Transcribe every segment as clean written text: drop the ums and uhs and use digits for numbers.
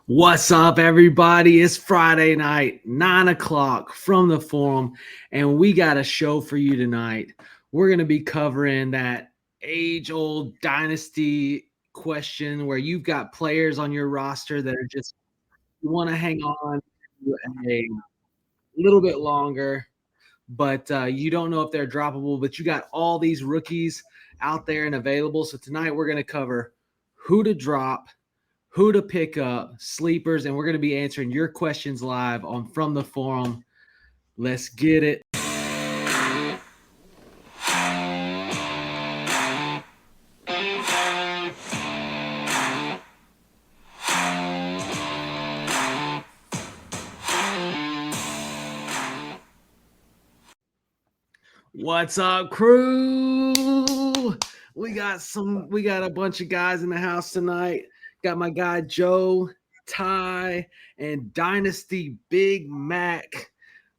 What's up, everybody? It's Friday night, 9 o'clock from the forum, and we got a show for you tonight. We're going to be covering that age-old dynasty question where you've got players on your roster that are just you want to hang on to a little bit longer, but you don't know if they're droppable, but you got all these rookies out there and available. So tonight we're going to cover who to drop, who to pick up, sleepers, and we're going to be answering your questions live on From the Forum. Let's get it. What's up, crew? We got a bunch of guys in the house tonight. Got my guy Joe, Ty, and Dynasty Big Mac.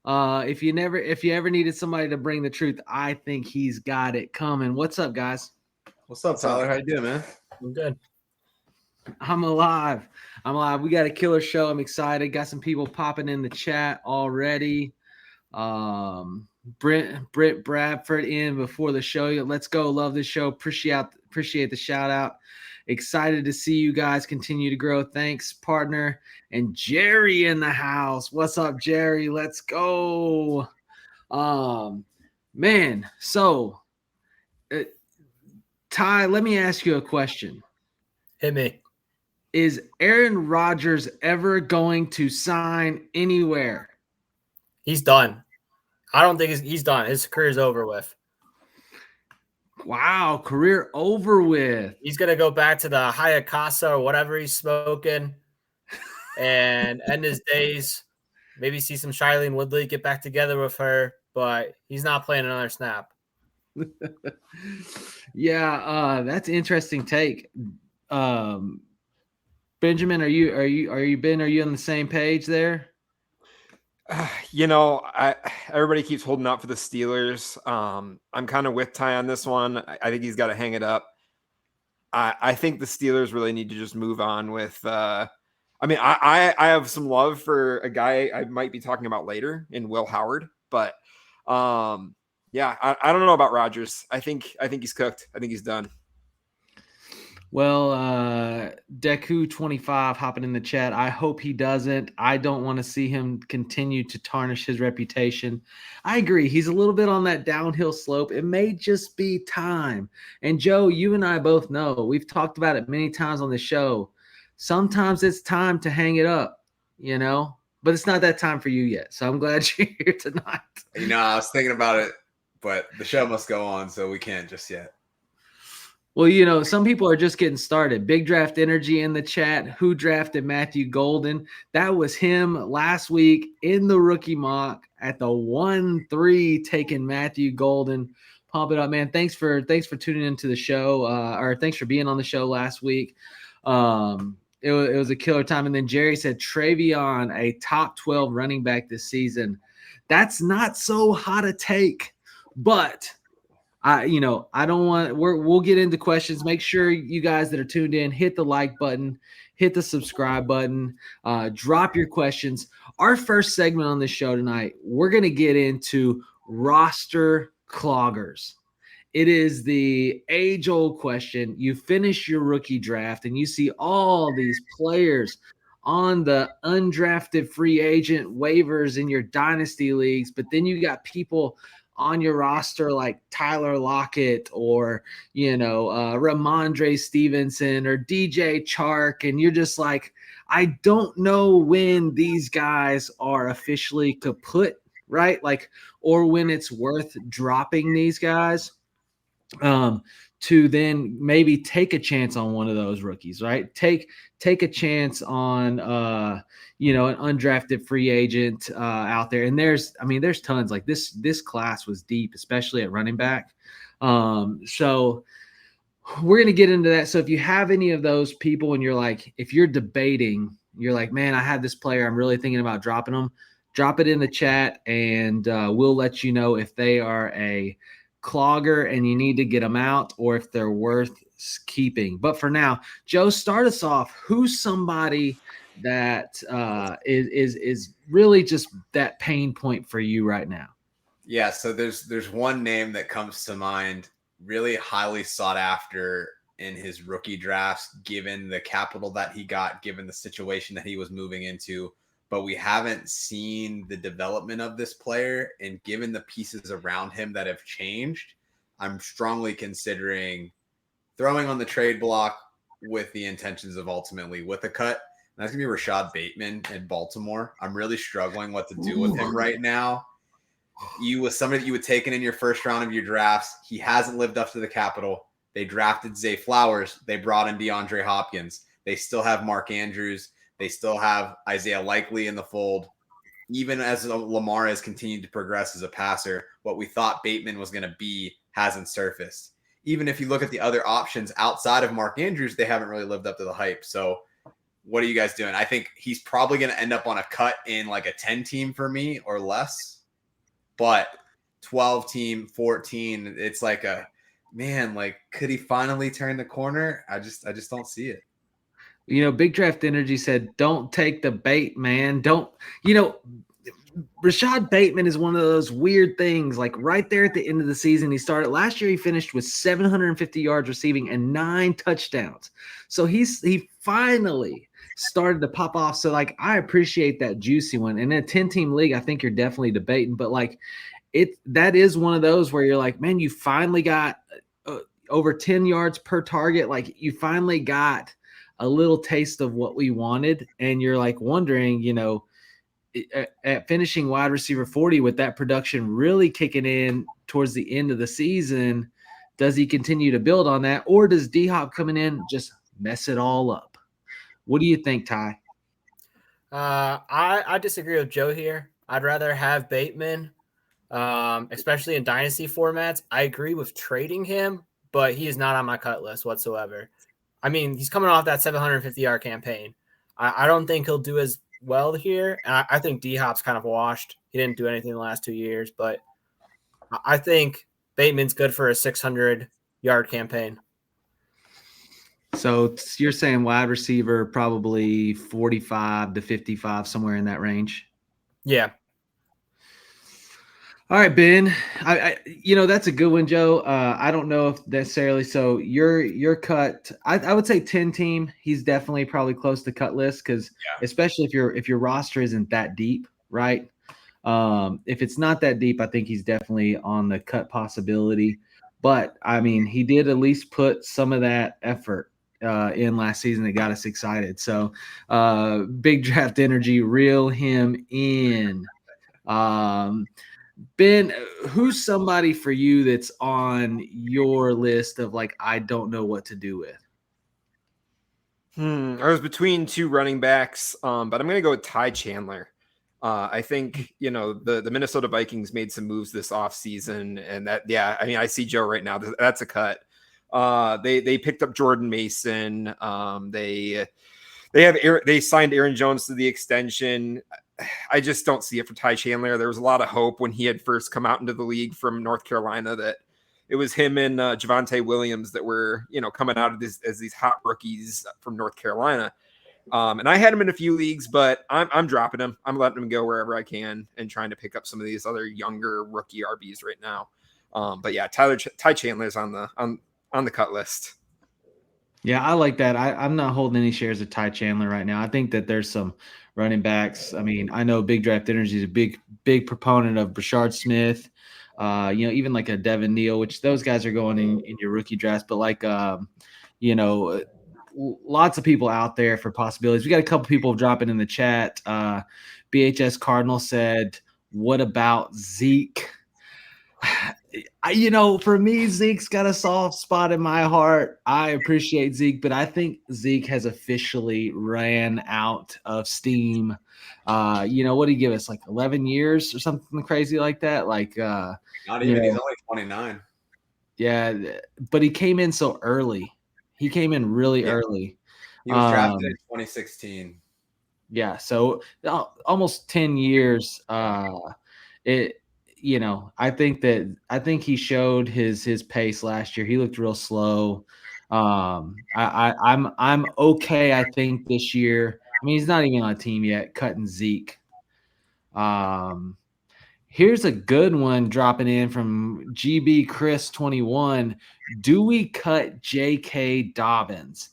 If you ever needed somebody to bring the truth, I think he's got it coming. What's up, guys? What's up, Tyler? How you doing, man? I'm good. I'm alive. We got a killer show. I'm excited. Got some people popping in the chat already. Britt Bradford in before the show. Let's go. Love this show. Appreciate the shout out. Excited to see you guys continue to grow. Thanks, partner. And Jerry in the house. What's up, Jerry? Let's go. Man. So, Ty, let me ask you a question. Hit me. Is Aaron Rodgers ever going to sign anywhere? He's done. I don't think he's done. His career's over with. Wow, career over with. He's going to go back to the Hayakasa or whatever he's smoking and end his days. Maybe see some Shailene Woodley, get back together with her, but he's not playing another snap. Yeah, that's an interesting take. Benjamin, are you on the same page there? Everybody keeps holding out for the Steelers. I'm kind of with Ty on this one. I think he's got to hang it up. I think the Steelers really need to just move on with. I have some love for a guy I might be talking about later in Will Howard, but I don't know about Rodgers. I think he's cooked. I think he's done. Well, Deku25 hopping in the chat. I hope he doesn't. I don't want to see him continue to tarnish his reputation. I agree. He's a little bit on that downhill slope. It may just be time. And Joe, you and I both know, we've talked about it many times on the show. Sometimes it's time to hang it up, but it's not that time for you yet. So I'm glad you're here tonight. I was thinking about it, but the show must go on, so we can't just yet. Well, some people are just getting started. Big Draft Energy in the chat. Who drafted Matthew Golden? That was him last week in the rookie mock at the 1-3 taking Matthew Golden. Pump it up, man. Thanks for tuning into the show, or thanks for being on the show last week. It was a killer time. And then Jerry said TreVeyon, a top 12 running back this season. That's not so hot a take, but I don't want. We'll get into questions. Make sure you guys that are tuned in hit the like button, hit the subscribe button, drop your questions. Our first segment on this show tonight, we're gonna get into roster cloggers. It is the age-old question. You finish your rookie draft and you see all these players on the undrafted free agent waivers in your dynasty leagues, but then you got people on your roster like Tyler Lockett or, Ramondre Stevenson or DJ Chark. And you're just like, I don't know when these guys are officially kaput, right? Like, or when it's worth dropping these guys to then maybe take a chance on one of those rookies, right? Take a chance on, an undrafted free agent out there. And there's tons. Like this class was deep, especially at running back. So we're going to get into that. So if you have any of those people and you're like, if you're debating, you're like, man, I have this player, I'm really thinking about dropping them, drop it in the chat and we'll let you know if they are a clogger and you need to get them out or if they're worth keeping. But for now, Joe, start us off. Who's somebody that is really just that pain point for you right now? Yeah, so there's one name that comes to mind, really highly sought after in his rookie drafts, given the capital that he got, given the situation that he was moving into. But we haven't seen the development of this player, and given the pieces around him that have changed, I'm strongly considering throwing on the trade block with the intentions of ultimately with a cut. And that's gonna be Rashad Bateman in Baltimore. I'm really struggling what to do with him right now. You was somebody that you had taken in your first round of your drafts. He hasn't lived up to the capital. They drafted Zay Flowers. They brought in DeAndre Hopkins. They still have Mark Andrews. They still have Isaiah Likely in the fold. Even as Lamar has continued to progress as a passer, what we thought Bateman was going to be hasn't surfaced. Even if you look at the other options outside of Mark Andrews, they haven't really lived up to the hype. So what are you guys doing? I think he's probably going to end up on a cut in like a 10 team for me or less. But 12 team, 14, it's like a man, like could he finally turn the corner? I just don't see it. You know, Big Draft Energy said, don't take the bait, man. Rashad Bateman is one of those weird things, like right there at the end of the season, he started last year. He finished with 750 yards receiving and 9 touchdowns. So he finally started to pop off. So like, I appreciate that juicy one. And in a 10-team league, I think you're definitely debating, but like that is one of those where you're like, man, you finally got over 10 yards per target. Like you finally got a little taste of what we wanted. And you're like wondering, at finishing wide receiver 40 with that production really kicking in towards the end of the season, does he continue to build on that, or does D-Hop coming in just mess it all up? What do you think, Ty? I disagree with Joe here. I'd rather have Bateman, especially in dynasty formats. I agree with trading him, but he is not on my cut list whatsoever. I mean, he's coming off that 750-yard campaign. I don't think he'll do as well here. And I think D-Hop's kind of washed. He didn't do anything the last 2 years, but I think Bateman's good for a 600-yard campaign. So you're saying wide receiver probably 45 to 55, somewhere in that range? Yeah. All right, Ben. That's a good one, Joe. I don't know if necessarily. So your cut, I would say 10-team. He's definitely probably close to cut list because especially if your roster isn't that deep, right? If it's not that deep, I think he's definitely on the cut possibility. But I mean, he did at least put some of that effort in last season that got us excited. So Big Draft Energy, reel him in. Ben, who's somebody for you that's on your list of like, I don't know what to do with? I was between 2 running backs, but I'm going to go with Ty Chandler. I think, the Minnesota Vikings made some moves this offseason, and I see Joe right now. That's a cut. They picked up Jordan Mason. They signed Aaron Jones to the extension. I just don't see it for Ty Chandler. There was a lot of hope when he had first come out into the league from North Carolina that it was him and Javonte Williams that were, coming out of this as these hot rookies from North Carolina. And I had him in a few leagues, but I'm dropping him. I'm letting him go wherever I can and trying to pick up some of these other younger rookie RBs right now. But yeah, Ty Chandler's on the cut list. Yeah, I like that. I'm not holding any shares of Ty Chandler right now. I think that there's some running backs. I mean, I know Big Draft Energy is a big proponent of Brashard Smith. Even like a Devin Neal, which those guys are going in your rookie drafts. But like, lots of people out there for possibilities. We got a couple people dropping in the chat. BHS Cardinal said, "What about Zeke?" For me, Zeke's got a soft spot in my heart. I appreciate Zeke, but I think Zeke has officially ran out of steam. What did he give us? Like 11 years or something crazy like that? Like, not even. He's only 29. Yeah, but he came in so early. He came in really early. He was drafted in 2016. Yeah, so almost 10 years. I think he showed his pace last year. He looked real slow. I'm okay. I think this year. mean, he's not even on a team yet, cutting Zeke. Here's a good one dropping in from GB Chris 21. Do we cut J.K. Dobbins?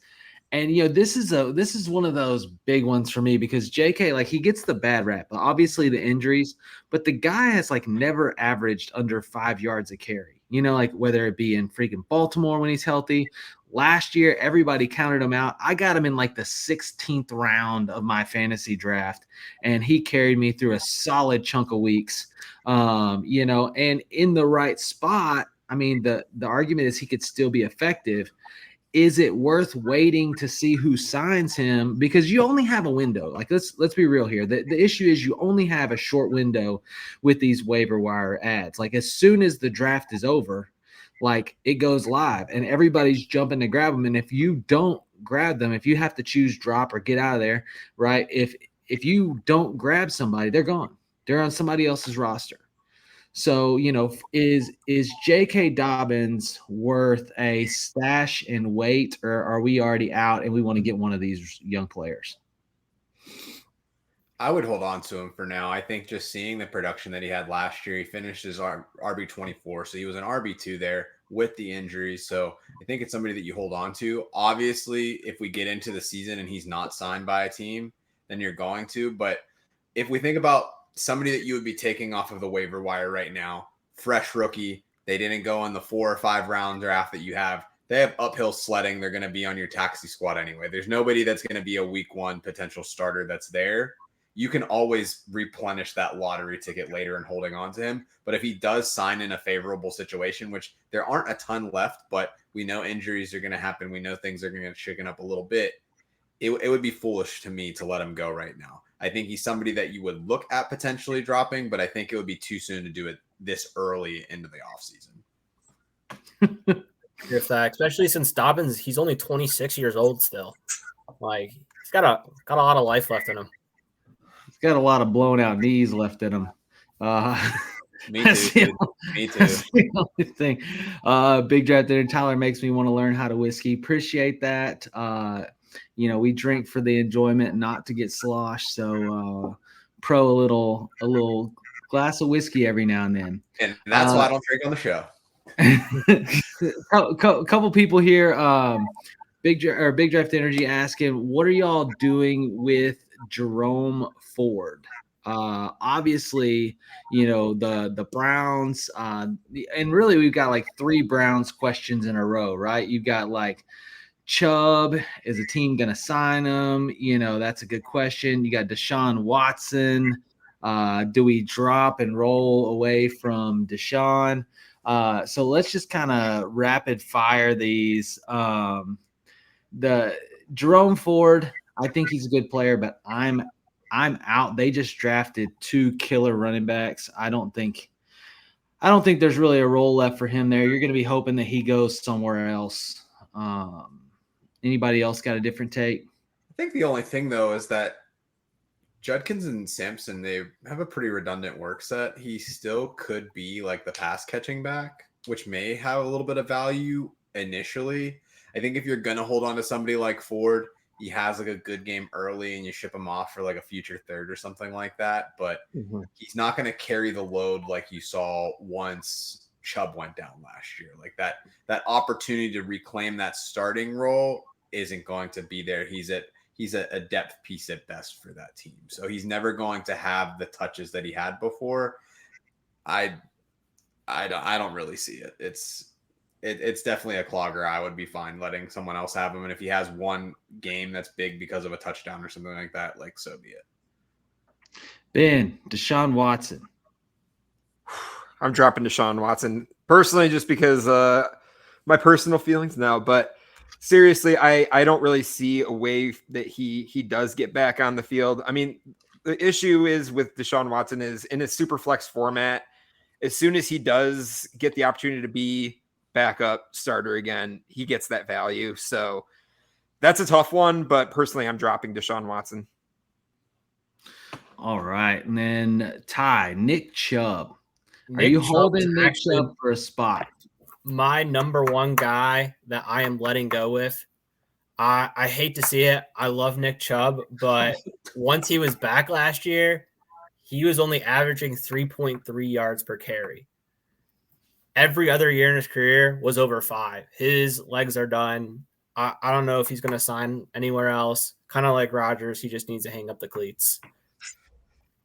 And this is one of those big ones for me because J.K. like he gets the bad rap, obviously the injuries, but the guy has like never averaged under 5 yards a carry. Like whether it be in freaking Baltimore when he's healthy. Last year, everybody counted him out. I got him in like the 16th round of my fantasy draft, and he carried me through a solid chunk of weeks. And in the right spot, I mean, the argument is he could still be effective. Is it worth waiting to see who signs him? Because you only have a window. Like let's be real here. The issue is you only have a short window with these waiver wire ads. Like as soon as the draft is over, like it goes live and everybody's jumping to grab them. And if you don't grab them, if you have to choose drop or get out of there, right? If you don't grab somebody, they're gone. They're on somebody else's roster. So, is J.K. Dobbins worth a stash and wait, or are we already out and we want to get one of these young players? I would hold on to him for now. I think just seeing the production that he had last year, he finished his RB24, so he was an RB2 there with the injuries. So I think it's somebody that you hold on to. Obviously, if we get into the season and he's not signed by a team, then you're going to. But if we think about somebody that you would be taking off of the waiver wire right now, fresh rookie, they didn't go in the 4 or 5 round draft that you have. They have uphill sledding. They're going to be on your taxi squad anyway. There's nobody that's going to be a week 1 potential starter that's there. You can always replenish that lottery ticket later and holding on to him. But if he does sign in a favorable situation, which there aren't a ton left, but we know injuries are going to happen. We know things are going to chicken up a little bit. It would be foolish to me to let him go right now. I think he's somebody that you would look at potentially dropping, but I think it would be too soon to do it this early into the offseason. If that, especially since Dobbins, he's only 26 years old still. Like he's got a lot of life left in him. He's got a lot of blown out knees left in him. Me too. Me too. That's the only thing. Big draft dinner. Tyler makes me want to learn how to whiskey. Appreciate that. We drink for the enjoyment, not to get sloshed. So pro a little glass of whiskey every now and then. And that's why I don't drink on the show. Couple people here. Big Draft Energy asking, what are y'all doing with Jerome Ford? Obviously, the Browns, and really we've got like 3 Browns questions in a row, right? You've got like Chubb, is a team going to sign him? That's a good question. You got Deshaun Watson. Do we drop and roll away from Deshaun? So let's just kind of rapid fire these. The Jerome Ford, I think he's a good player, but I'm out. They just drafted 2 killer running backs. I don't think there's really a role left for him there. You're going to be hoping that he goes somewhere else. Anybody else got a different take? I think the only thing, though, is that Judkins and Sampson, they have a pretty redundant work set. He still could be like the pass catching back, which may have a little bit of value initially. I think if you're going to hold on to somebody like Ford, he has like a good game early and you ship him off for like a future third or something like that. But he's not going to carry the load like you saw once Chubb went down last year. Like that opportunity to reclaim that starting role isn't going to be there. He's a depth piece at best for that team. So he's never going to have the touches that he had before. I don't really see it. It's definitely a clogger. I would be fine letting someone else have him. And if he has one game that's big because of a touchdown or something like that, like so be it. Ben, Deshaun Watson. I'm dropping Deshaun Watson personally, just because my personal feelings now, but seriously, I don't really see a way that he does get back on the field. I mean, the issue is with Deshaun Watson is in a super flex format, as soon as he does get the opportunity to be backup starter again, he gets that value. So that's a tough one, but personally, I'm dropping Deshaun Watson. All right. And then Nick Chubb. Are you holding Nick Chubb for a spot? My number one guy that I am letting go with. I hate to see it. I love Nick Chubb, but once he was back last year, he was only averaging 3.3 yards per carry. Every other year in his career was over 5. His legs are done. I don't know if he's going to sign anywhere else. Kind of like Rodgers, he just needs to hang up the cleats.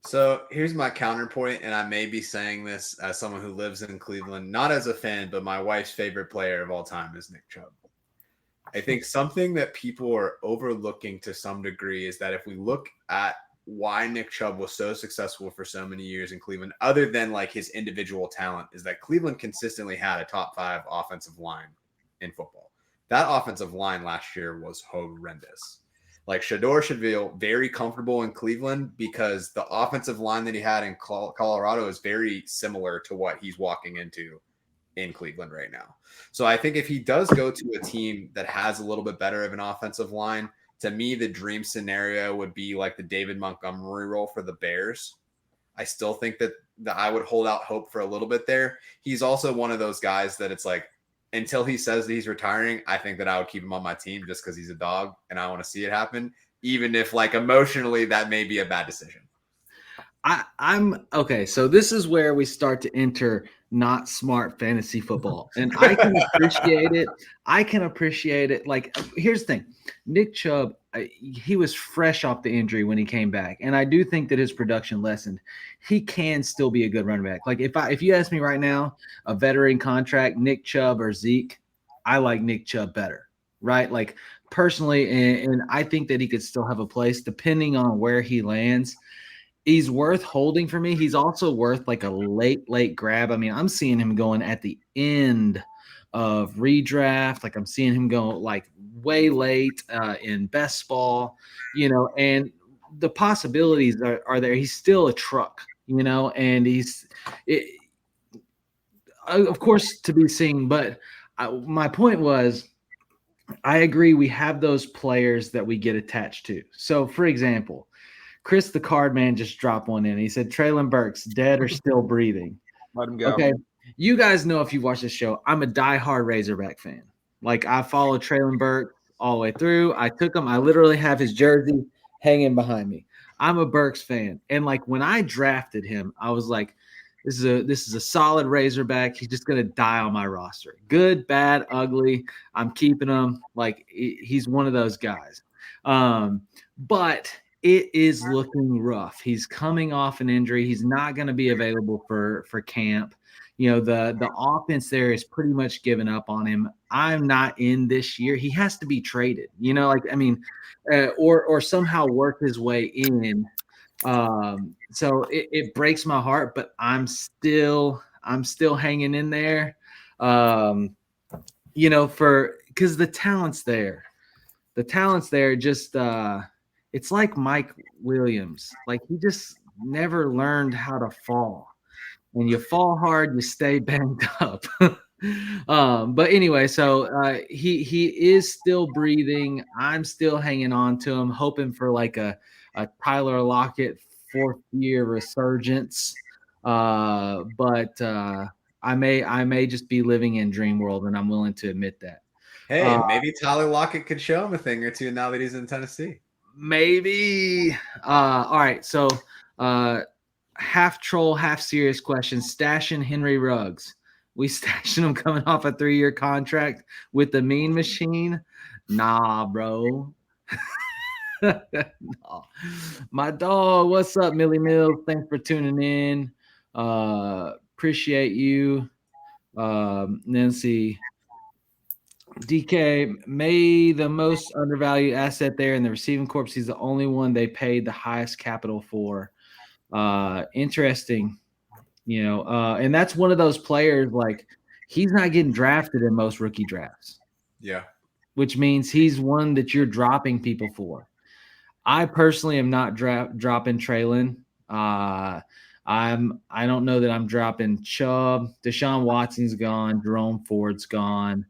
So here's my counterpoint, and I may be saying this as someone who lives in Cleveland, not as a fan, but my wife's favorite player of all time is Nick Chubb. I think something that people are overlooking to some degree is that if we look at why Nick Chubb was so successful for so many years in Cleveland, other than like his individual talent, is that Cleveland consistently had a top 5 offensive line in football. That offensive line last year was horrendous. Like Shador should feel very comfortable in Cleveland because the offensive line that he had in Colorado is very similar to what he's walking into in Cleveland right now. So I think if he does go to a team that has a little bit better of an offensive line, to me, the dream scenario would be like the David Montgomery role for the Bears. I still think that I would hold out hope for a little bit there. He's also one of those guys that it's like, until he says that he's retiring, I think that I would keep him on my team just because he's a dog and I want to see it happen, even if like emotionally that may be a bad decision. I'm okay. So this is where we start to enter not smart fantasy football, and I can appreciate it. I can appreciate it. Like, here's the thing: Nick Chubb, he was fresh off the injury when he came back, and I do think that his production lessened. He can still be a good running back. Like, if you ask me right now, a veteran contract, Nick Chubb or Zeke, I like Nick Chubb better, right? Like personally, and I think that he could still have a place depending on where he lands. He's worth holding for me. He's also worth like a late grab. I mean, I'm seeing him going at the end of redraft. Like I'm seeing him go like way late in best ball, and the possibilities are there. He's still a truck, and of course to be seen. But my point was, I agree. We have those players that we get attached to. So for example, Chris the Card Man just dropped one in. He said, Treylon Burks, dead or still breathing? Let him go. Okay. You guys know if you watch this show, I'm a diehard Razorback fan. Like, I follow Treylon Burks all the way through. I took him. I literally have his jersey hanging behind me. I'm a Burks fan. And, like, when I drafted him, I was like, this is a solid Razorback. He's just going to die on my roster. Good, bad, ugly. I'm keeping him. Like, he's one of those guys. But – it is looking rough. He's coming off an injury. He's not going to be available for camp. The offense there is pretty much given up on him. I'm not in this year. He has to be traded. Or somehow work his way in. So it breaks my heart, but I'm still hanging in there. Because the talent's there. The talent's there. Just it's like Mike Williams. Like, he just never learned how to fall. When you fall hard, you stay banged up. But anyway, so he is still breathing. I'm still hanging on to him, hoping for like a Tyler Lockett 4th year resurgence. But I may just be living in dream world, and I'm willing to admit that. Hey, maybe Tyler Lockett could show him a thing or two now that he's in Tennessee. Maybe. All right. So half troll, half serious question. Stashing Henry Ruggs. We stashing him coming off a 3-year contract with the mean machine? Nah, bro. No. My dog, what's up, Millie Mills? Thanks for tuning in. Appreciate you. Nancy. DK may the most undervalued asset there in the receiving corps. He's the only one they paid the highest capital for. Interesting, and that's one of those players, like, he's not getting drafted in most rookie drafts. Yeah. Which means he's one that you're dropping people for. I personally am not dropping Treylon. I don't know that I'm dropping Chubb. Deshaun Watson's gone. Jerome Ford's gone.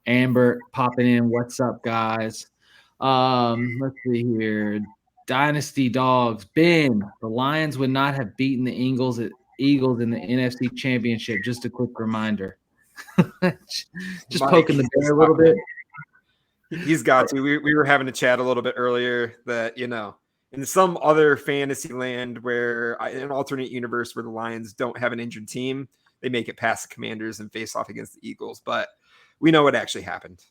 Amber popping in. What's up, guys? Let's see here. Dynasty Dogs. Ben, the Lions would not have beaten the Eagles in the NFC Championship. Just a quick reminder. Just poking the bear a little bit. He's got to. We were having a chat a little bit earlier that, in some other fantasy land where in an alternate universe where the Lions don't have an injured team, they make it past the Commanders and face off against the Eagles. But we know what actually happened.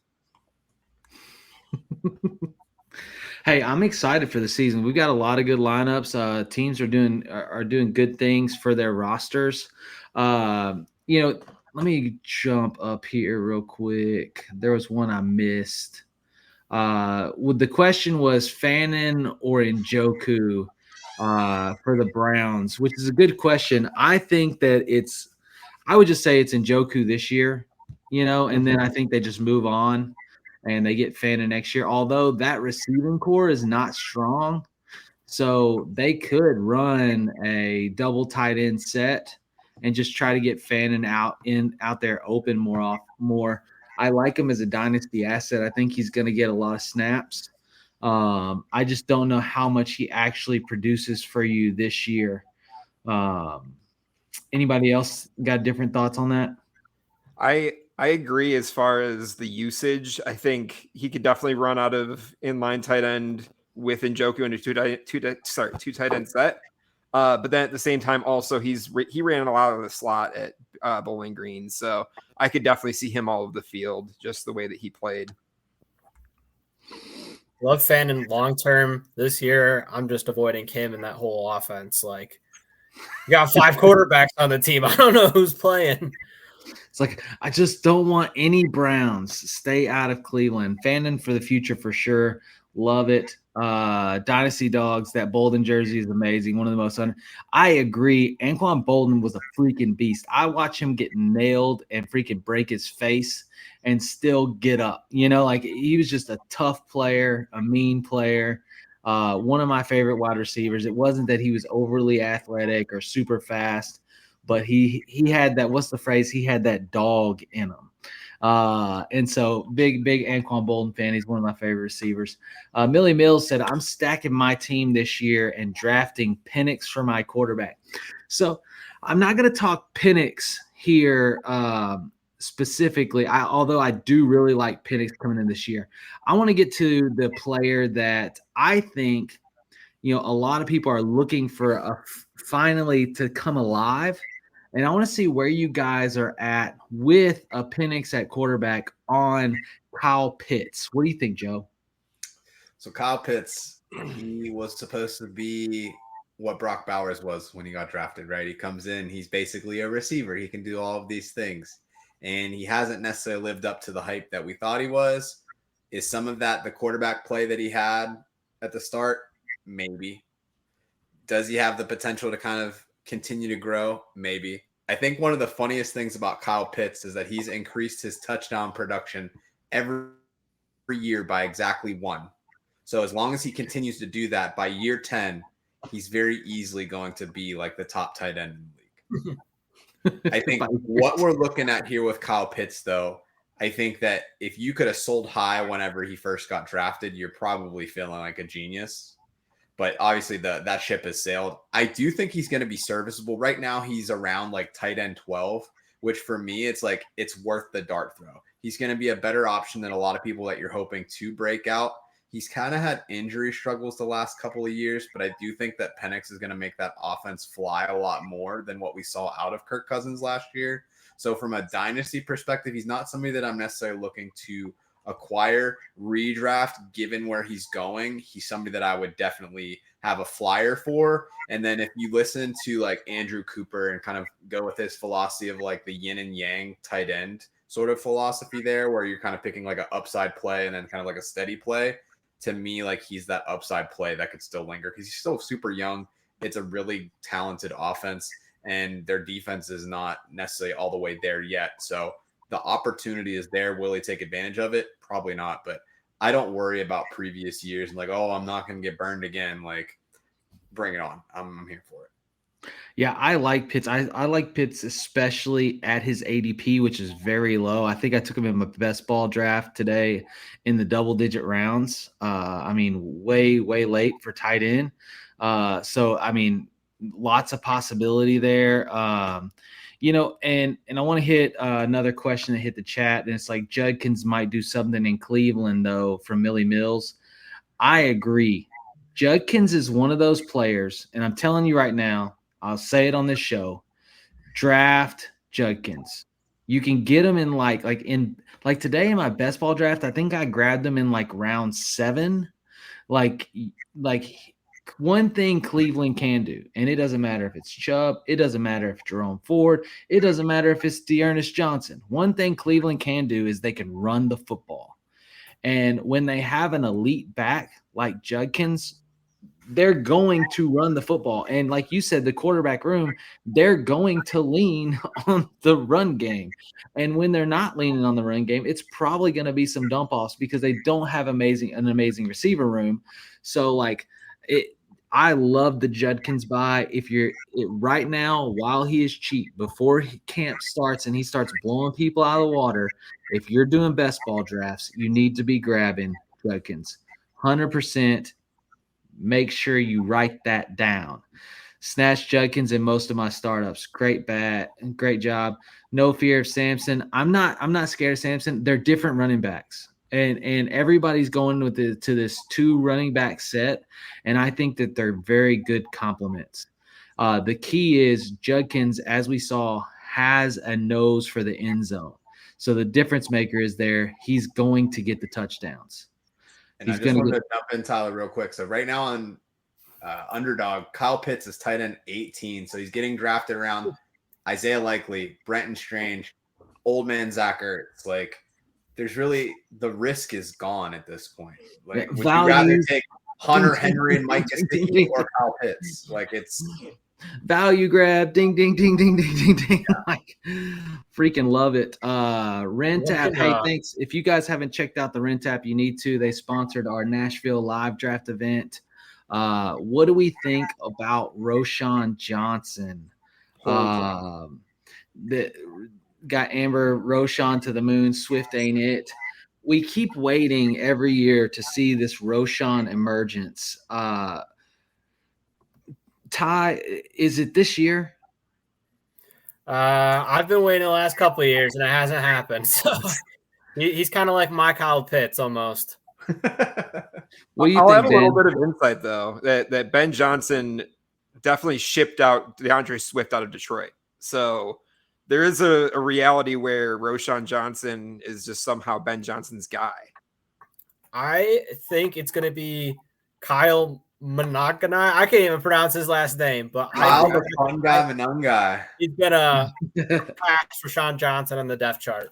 Hey, I'm excited for the season. We've got a lot of good lineups. Teams are doing good things for their rosters. Let me jump up here real quick. There was one I missed. The question was Fannin or Njoku for the Browns, which is a good question. I think that I would just say it's Njoku this year, and then I think they just move on and they get Fannin next year. Although that receiving core is not strong, so they could run a double tight end set and just try to get Fannin out there open more. I like him as a dynasty asset. I think he's going to get a lot of snaps. I just don't know how much he actually produces for you this year. Anybody else got different thoughts on that? I agree as far as the usage. I think he could definitely run out of inline tight end with Njoku in a two tight end set. But then at the same time, also he ran a lot of the slot at Bowling Green, so I could definitely see him all over the field just the way that he played. Love Fannin long term. This year, I'm just avoiding him and that whole offense. Like, you got 5 quarterbacks on the team. I don't know who's playing. It's like, I just don't want any Browns. Stay out of Cleveland. Fannin for the future for sure. Love it. Dynasty Dogs, that Bolden jersey is amazing. One of the most I agree. Anquan Bolden was a freaking beast. I watch him get nailed and freaking break his face and still get up. Like he was just a tough player, a mean player. One of my favorite wide receivers. It wasn't that he was overly athletic or super fast, but he had that, what's the phrase? He had that dog in him. And so big Anquan Bolden fan. He's one of my favorite receivers. Millie Mills said, I'm stacking my team this year and drafting Penix for my quarterback. So I'm not going to talk Penix here specifically, although I do really like Penix coming in this year. I want to get to the player that I think, a lot of people are looking for finally to come alive. And I want to see where you guys are at with a Penix at quarterback on Kyle Pitts. What do you think, Joe? So Kyle Pitts, he was supposed to be what Brock Bowers was when he got drafted, right? He comes in, he's basically a receiver. He can do all of these things. And he hasn't necessarily lived up to the hype that we thought he was. Is some of that the quarterback play that he had at the start? Maybe. Does he have the potential to kind of continue to grow? Maybe. I think one of the funniest things about Kyle Pitts is that he's increased his touchdown production every year by exactly 1. So as long as he continues to do that, by year 10, he's very easily going to be like the top tight end in the league. I think what we're looking at here with Kyle Pitts, though, I think that if you could have sold high whenever he first got drafted, you're probably feeling like a genius. But obviously that ship has sailed. I do think he's going to be serviceable. Right now, he's around like tight end 12, which for me, it's like it's worth the dart throw. He's going to be a better option than a lot of people that you're hoping to break out. He's kind of had injury struggles the last couple of years, but I do think that Penix is going to make that offense fly a lot more than what we saw out of Kirk Cousins last year. So from a dynasty perspective, he's not somebody that I'm necessarily looking to acquire, redraft, given where he's going. He's somebody that I would definitely have a flyer for. And then if you listen to like Andrew Cooper and kind of go with his philosophy of like the yin and yang tight end sort of philosophy there, where you're kind of picking like an upside play and then kind of like a steady play, to me, like he's that upside play that could still linger because he's still super young. It's a really talented offense and their defense is not necessarily all the way there yet. So the opportunity is there. Will he take advantage of it? Probably not, but I don't worry about previous years and like, oh, I'm not going to get burned again. Like, bring it on. I'm here for it. Yeah, I like Pitts. I like Pitts, especially at his ADP, which is very low. I think I took him in my best ball draft today in the double-digit rounds. I mean, way late for tight end. So, I mean, lots of possibility there. And I want to hit another question that hit the chat, and it's like Judkins might do something in Cleveland, though, from Millie Mills. I agree. Judkins is one of those players, and I'm telling you right now, I'll say it on this show, draft Judkins. You can get him in like today in my best ball draft, I think I grabbed him in like round 7. Like one thing Cleveland can do, and it doesn't matter if it's Chubb, it doesn't matter if Jerome Ford, it doesn't matter if it's Dearness Johnson. One thing Cleveland can do is they can run the football. And when they have an elite back like Judkins, they're going to run the football. And like you said, the quarterback room, they're going to lean on the run game. And when they're not leaning on the run game, it's probably going to be some dump offs because they don't have an amazing receiver room. So I love the Judkins buy. Right now, while he is cheap, before camp starts and he starts blowing people out of the water, if you're doing best ball drafts, you need to be grabbing Judkins. 100%. Make sure you write that down. Snatch Judkins in most of my startups. Great job. No fear of Samson. I'm not scared of Samson. They're different running backs. And everybody's going to this 2 running back set, and I think that they're very good complements. The key is Judkins, as we saw, has a nose for the end zone. So the difference maker is there. He's going to get the touchdowns. And I just wanted to jump in, Tyler, real quick. So right now on Underdog, Kyle Pitts is tight end 18. So he's getting drafted around Isaiah Likely, Brenton Strange, Old Man Zach Ertz. Like, there's really the risk is gone at this point. Like, would you rather take Hunter Henry and Mike Gesicki or Kyle Pitts? Like, it's value grab, ding, ding, ding, ding, ding, ding, ding. Like, freaking love it. RenTap, hey, thanks. If you guys haven't checked out the RenTap, you need to. They sponsored our Nashville live draft event. What do we think about Roschon Johnson? That got Amber Roschon to the moon. Swift ain't it. We keep waiting every year to see this Roschon emergence. Ty, is it this year? I've been waiting the last couple of years, and it hasn't happened. So he's kind of like my Kyle Pitts almost. What do you think, have a little bit of insight, though, that Ben Johnson definitely shipped out DeAndre Swift out of Detroit. So there is a reality where Roschon Johnson is just somehow Ben Johnson's guy. I think it's going to be Kyle Monogany. I can't even pronounce his last name, but Kyle the fun guy, Monongai. He's gonna pass Roschon Johnson on the depth chart.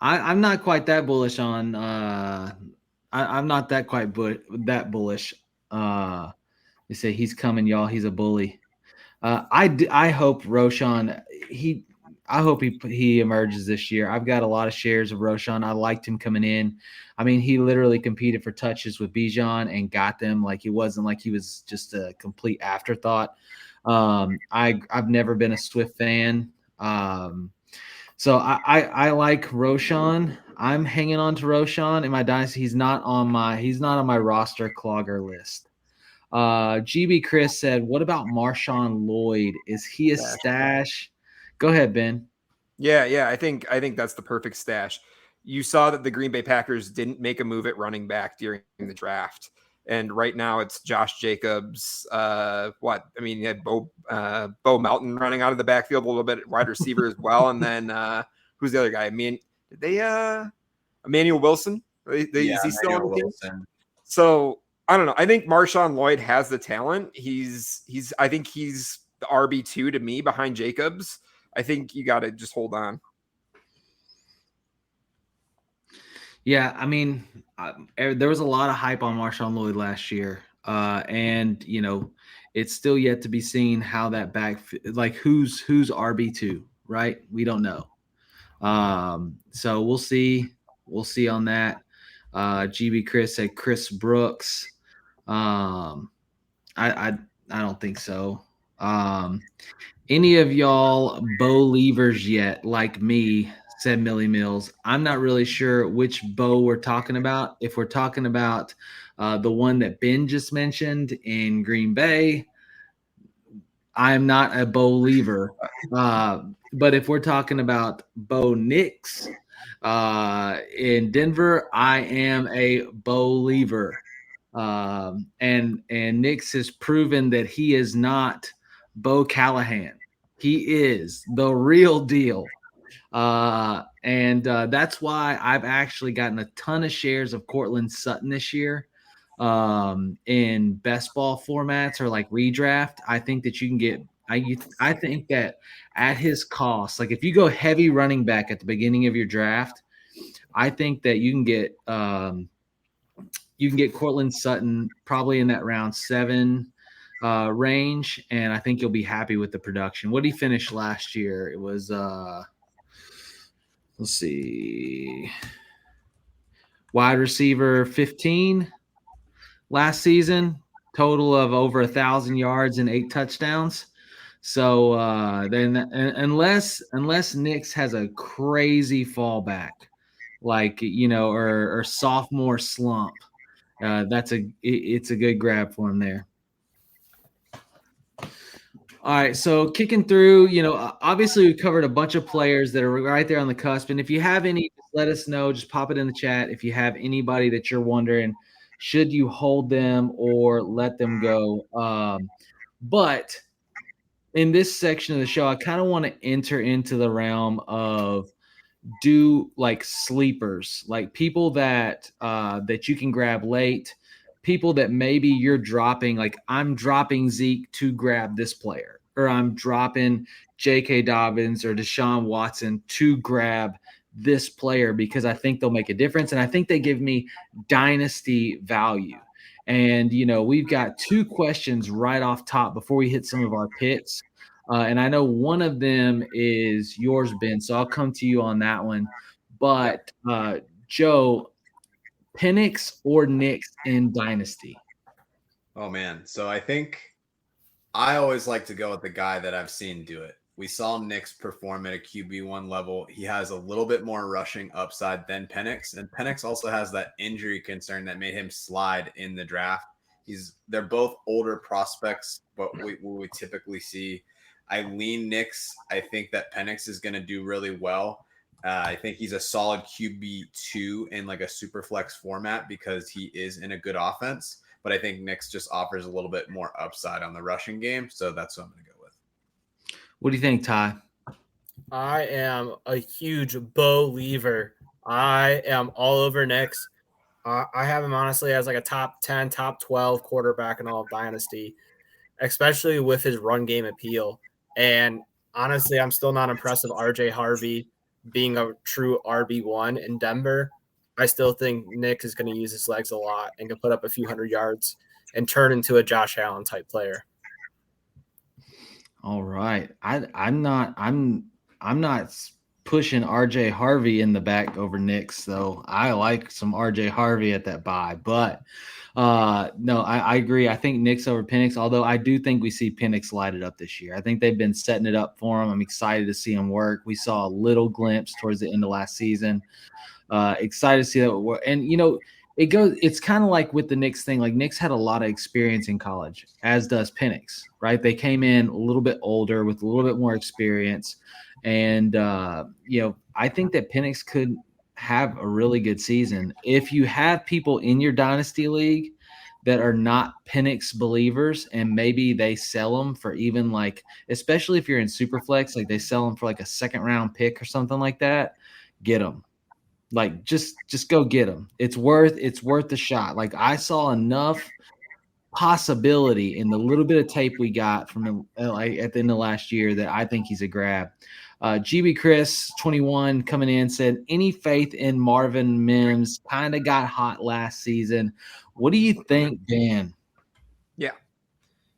I'm not quite that bullish on. I'm not that bullish. They say he's coming, y'all. He's a bully. I hope Roschon. I hope he emerges this year. I've got a lot of shares of Roschon. I liked him coming in. I mean, he literally competed for touches with Bijan and got them. Like, it wasn't like he was just a complete afterthought. I've never been a Swift fan. So I like Roschon. I'm hanging on to Roschon in my dynasty. He's not on my roster clogger list. GB Chris said, what about Marshawn Lloyd? Is he a stash? Go ahead, Ben. Yeah. I think that's the perfect stash. You saw that the Green Bay Packers didn't make a move at running back during the draft. And right now it's Josh Jacobs. You had Bo Melton running out of the backfield a little bit, wide receiver as well. And then who's the other guy? Emmanuel Wilson? Is he still on the team? So I don't know. I think Marshawn Lloyd has the talent. I think he's the RB2 to me behind Jacobs. I think you got to just hold on. Yeah, I mean, there was a lot of hype on Marshawn Lloyd last year, and it's still yet to be seen how that who's RB2, right? We don't know. So we'll see. We'll see on that. GB Chris said Chris Brooks. I don't think so. Any of y'all Bo-leavers yet, like me, said Millie Mills. I'm not really sure which Bo we're talking about. If we're talking about the one that Ben just mentioned in Green Bay, I'm not a believer. But if we're talking about Bo Nix in Denver, I am a believer. And Nix has proven that he is not Bo Callahan. He is the real deal. And that's why I've actually gotten a ton of shares of Cortland Sutton this year in best ball formats or like redraft. I think that you can get I think that at his cost, like if you go heavy running back at the beginning of your draft, I think that you can get Cortland Sutton probably in that round 7 range, and I think you'll be happy with the production. What did he finish last year? It was let's see, wide receiver 15 last season, total of over 1,000 yards and 8 touchdowns. So then unless Nix has a crazy fallback, like, or sophomore slump, it's a good grab for him there. All right, so kicking through, obviously we covered a bunch of players that are right there on the cusp. And if you have any, just let us know. Just pop it in the chat. If you have anybody that you're wondering, should you hold them or let them go? But in this section of the show, I kind of want to enter into the realm of like sleepers, like people that you can grab late, people that maybe you're dropping, like I'm dropping Zeke to grab this player, or I'm dropping J.K. Dobbins or Deshaun Watson to grab this player because I think they'll make a difference and I think they give me dynasty value. And, we've got 2 questions right off top before we hit some of our picks. And I know one of them is yours, Ben, so I'll come to you on that one. But, Joe, Penix or Nix in Dynasty? Oh, man. So I think I always like to go with the guy that I've seen do it. We saw Nix perform at a QB1 level. He has a little bit more rushing upside than Penix. And Penix also has that injury concern that made him slide in the draft. They're both older prospects, but we typically see. I lean Nix. I think that Penix is going to do really well. I think he's a solid QB2 in like a super flex format because he is in a good offense. But I think Nix just offers a little bit more upside on the rushing game. So that's what I'm going to go with. What do you think, Ty? I am a huge believer. I am all over Nix. I have him honestly as like a top 10, top 12 quarterback in all of Dynasty, especially with his run game appeal. And honestly, I'm still not impressed with RJ Harvey being a true RB1 in Denver. I still think Nick is going to use his legs a lot and can put up a few hundred yards and turn into a Josh Allen type player. All right. I'm not pushing RJ Harvey in the back over Nix, though. I like some RJ Harvey at that buy, but no, I agree. I think Nix over Penix, although I do think we see Penix light it up this year. I think they've been setting it up for him. I'm excited to see him work. We saw a little glimpse towards the end of last season. Excited to see that work. And, it's kind of like with the Knicks thing. Like Knicks had a lot of experience in college, as does Penix, right? They came in a little bit older with a little bit more experience. And, I think that Penix could have a really good season. If you have people in your dynasty league that are not Penix believers and maybe they sell them for even like, especially if you're in Superflex, like they sell them for like a 2nd round pick or something like that, get them. Like just go get them. It's worth the shot. Like I saw enough possibility in the little bit of tape we got from him at the end of last year that I think he's a grab. GB Chris 21 coming in said, any faith in Marvin Mims? Kind of got hot last season. What do you think, Dan?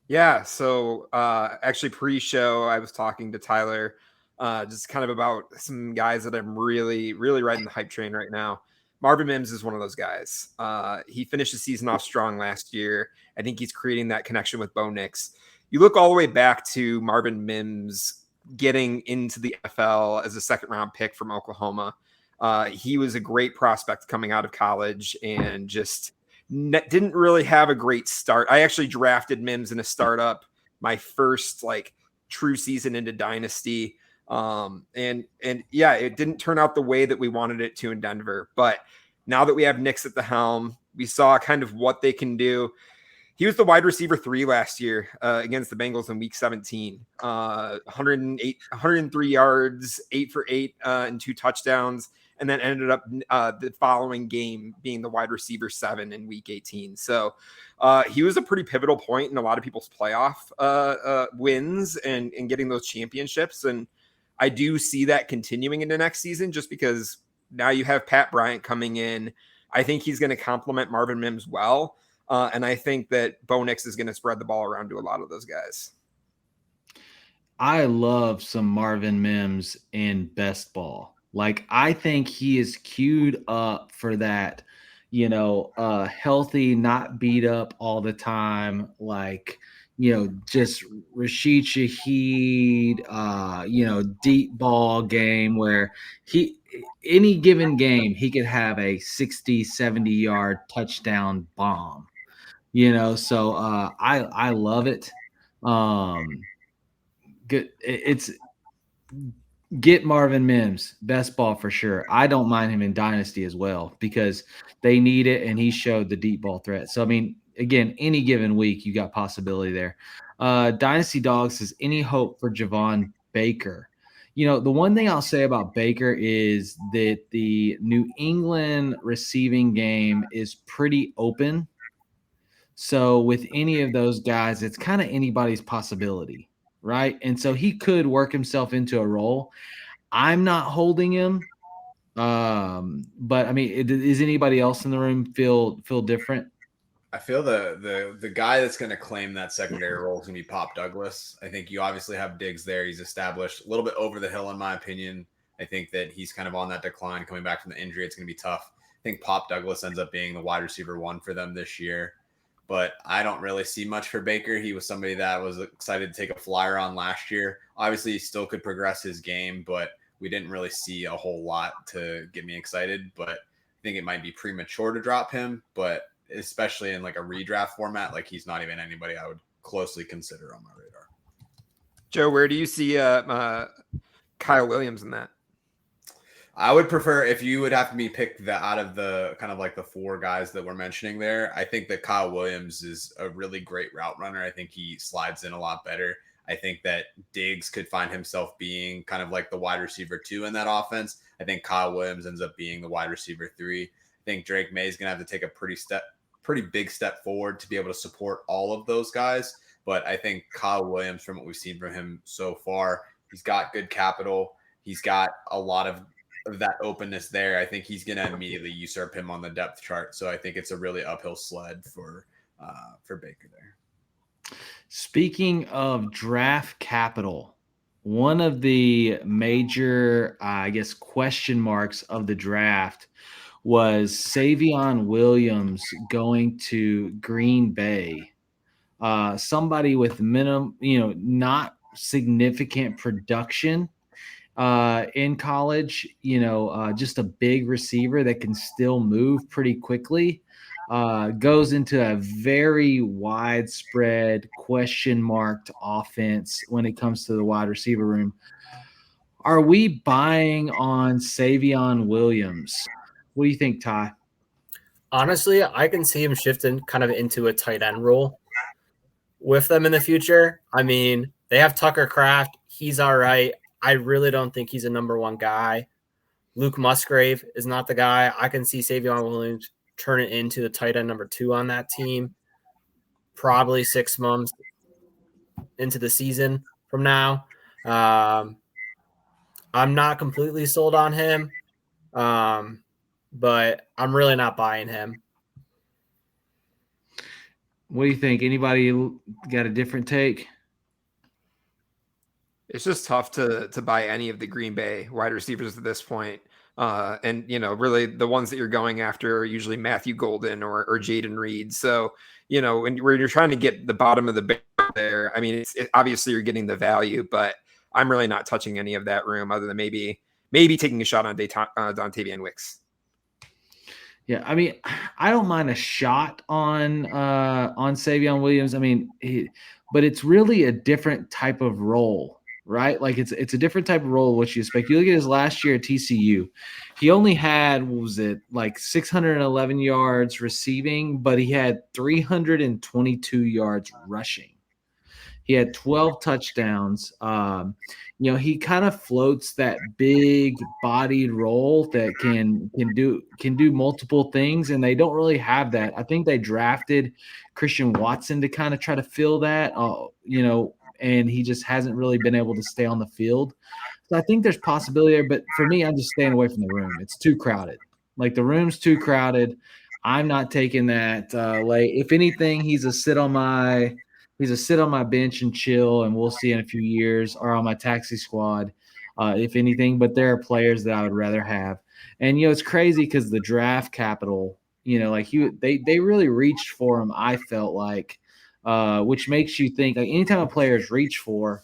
Yeah. So actually pre-show, I was talking to Tyler just kind of about some guys that I'm really, really riding the hype train right now. Marvin Mims is one of those guys. He finished the season off strong last year. I think he's creating that connection with Bo Nix. You look all the way back to Marvin Mims getting into the NFL as a 2nd round pick from Oklahoma. He was a great prospect coming out of college and just didn't really have a great start. I actually drafted Mims in a startup my first like true season into Dynasty. And yeah, it didn't turn out the way that we wanted it to in Denver, but now that we have Nix at the helm, we saw kind of what they can do. He was the wide receiver 3 last year against the Bengals in week 17, 103 yards, 8 for 8 and 2 touchdowns. And then ended up the following game being the wide receiver 7 in week 18. So he was a pretty pivotal point in a lot of people's playoff wins and getting those championships. And I do see that continuing into next season just because now you have Pat Bryant coming in. I think he's going to complement Marvin Mims well. And I think that Bo Nix is going to spread the ball around to a lot of those guys. I love some Marvin Mims in best ball. Like, I think he is queued up for that, healthy, not beat up all the time. Like, just Rashid Shaheed, deep ball game where any given game, he could have a 60, 70-yard touchdown bomb, so I love it. Good. It's get Marvin Mims, best ball for sure. I don't mind him in Dynasty as well because they need it, and he showed the deep ball threat. So, I mean, again, any given week, you got possibility there. Dynasty Dog says, any hope for Javon Baker? The one thing I'll say about Baker is that the New England receiving game is pretty open. So with any of those guys, it's kind of anybody's possibility, right? And so he could work himself into a role. I'm not holding him. But I mean, is anybody else in the room feel different? I feel the guy that's going to claim that secondary role is going to be Pop Douglas. I think you obviously have Diggs there. He's established, a little bit over the hill in my opinion. I think that he's kind of on that decline coming back from the injury. It's going to be tough. I think Pop Douglas ends up being the wide receiver 1 for them this year. But I don't really see much for Baker. He was somebody that was excited to take a flyer on last year. Obviously, he still could progress his game, but we didn't really see a whole lot to get me excited. But I think it might be premature to drop him, but especially in like a redraft format, like he's not even anybody I would closely consider on my radar. Joe, where do you see Kyle Williams in that? I would prefer, if you would have me pick out of the kind of like the 4 guys that we're mentioning there, I think that Kyle Williams is a really great route runner. I think he slides in a lot better. I think that Diggs could find himself being kind of like the wide receiver 2 in that offense. I think Kyle Williams ends up being the wide receiver 3. I think Drake May is going to have to take a pretty big step forward to be able to support all of those guys. But I think Kyle Williams, from what we've seen from him so far, he's got good capital. He's got a lot of that openness there. I think he's going to immediately usurp him on the depth chart. So I think it's a really uphill sled for Baker there. Speaking of draft capital, one of the major, question marks of the draft was Savion Williams going to Green Bay. Somebody with not significant production in college, just a big receiver that can still move pretty quickly, goes into a very widespread question-marked offense when it comes to the wide receiver room. Are we buying on Savion Williams? What do you think, Ty? Honestly, I can see him shifting kind of into a tight end role with them in the future. I mean, they have Tucker Kraft. He's all right. I really don't think he's a number 1 guy. Luke Musgrave is not the guy. I can see Savion Williams turn it into the tight end number 2 on that team, probably 6 months into the season from now. I'm not completely sold on him, but I'm really not buying him. What do you think? Anybody got a different take? It's just tough to buy any of the Green Bay wide receivers at this point. And, really the ones that you're going after are usually Matthew Golden or Jaden Reed. So, when you're trying to get the bottom of the barrel there, I mean, obviously you're getting the value, but I'm really not touching any of that room other than maybe taking a shot on Dontavian Wicks. Yeah, I mean, I don't mind a shot on Savion Williams. I mean, but it's really a different type of role, right? Like it's a different type of role what you expect. You look at his last year at TCU, he only had, what was it, like 611 yards receiving, but he had 322 yards rushing. He had 12 touchdowns. He kind of floats that big-bodied role that can do multiple things, and they don't really have that. I think they drafted Christian Watson to kind of try to fill that, and he just hasn't really been able to stay on the field. So I think there's possibility there, but for me, I'm just staying away from the room. It's too crowded. Like the room's too crowded. I'm not taking that late. If anything, he's a sit on my bench and chill, and we'll see in a few years, or on my taxi squad, if anything. But there are players that I would rather have. And it's crazy because the draft capital, like they really reached for him. I felt like, which makes you think, like, anytime a player is reached for,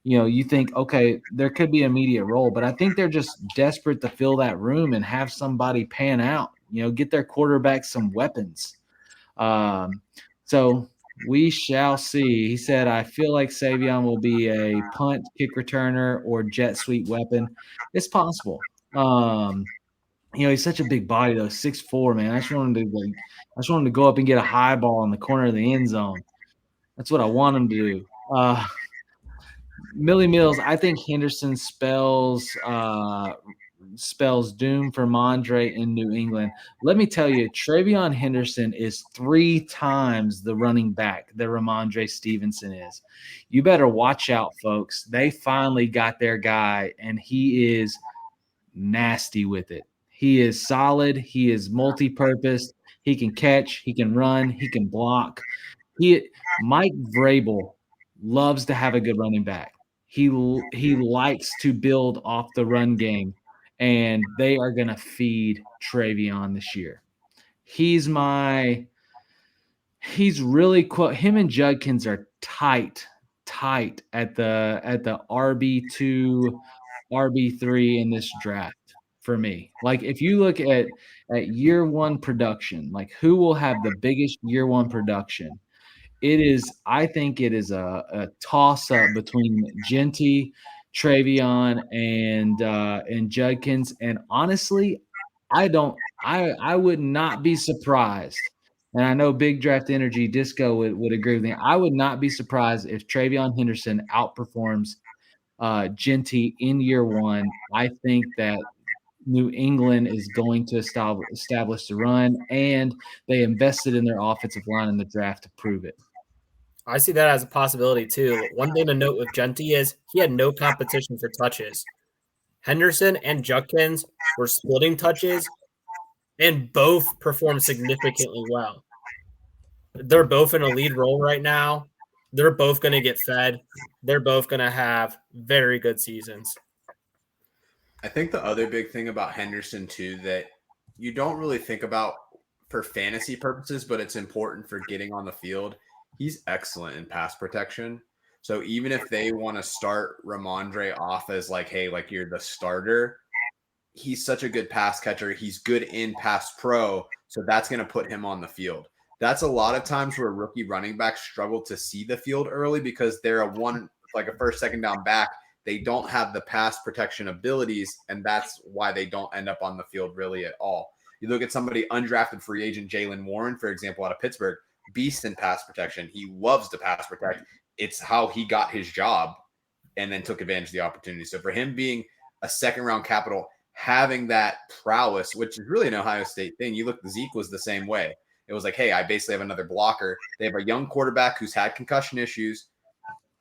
you think, okay, there could be an immediate role, but I think they're just desperate to fill that room and have somebody pan out. Get their quarterback some weapons. So we shall see. He said, I feel like Savion will be a punt, kick returner, or jet sweep weapon. It's possible. He's such a big body though, 6'4", man. I just want him to go up and get a high ball in the corner of the end zone. That's what I want him to do. Millie Mills, I think Henderson spells doom for Mondre in New England. Let me tell you, TreVeyon Henderson is 3 times the running back that Ramondre Stevenson is. You better watch out, folks. They finally got their guy, and he is nasty with it. He is solid. He is multi-purpose. He can catch. He can run. He can block. Mike Vrabel loves to have a good running back. He likes to build off the run game, and they are going to feed TreVeyon this year. He's really him and Judkins are tight at the RB2, RB3 in this draft for me. Like if you look at year one production, like who will have the biggest year one production? I think it is a toss-up between Genty, TreVeyon, and Judkins. And honestly, I would not be surprised. And I know Big Draft Energy Disco would agree with me. I would not be surprised if TreVeyon Henderson outperforms Genty in year one. I think that New England is going to establish the run, and they invested in their offensive line in the draft to prove it. I see that as a possibility too. One thing to note with Genty is he had no competition for touches. Henderson and Judkins were splitting touches, and both performed significantly well. They're both in a lead role right now. They're both going to get fed. They're both going to have very good seasons. I think the other big thing about Henderson too that you don't really think about for fantasy purposes, but it's important for getting on the field. He's excellent in pass protection. So even if they want to start Ramondre off as like, hey, like you're the starter, he's such a good pass catcher. He's good in pass pro. So that's going to put him on the field. That's a lot of times where rookie running backs struggle to see the field early because they're a first, second down back. They don't have the pass protection abilities, and that's why they don't end up on the field really at all. You look at somebody undrafted free agent, Jaylen Warren, for example, out of Pittsburgh, beast in pass protection. He loves to pass protect. It's how he got his job and then took advantage of the opportunity. So for him being a second-round capital, having that prowess, which is really an Ohio State thing. You look, Zeke was the same way. It was like, hey, I basically have another blocker. They have a young quarterback who's had concussion issues.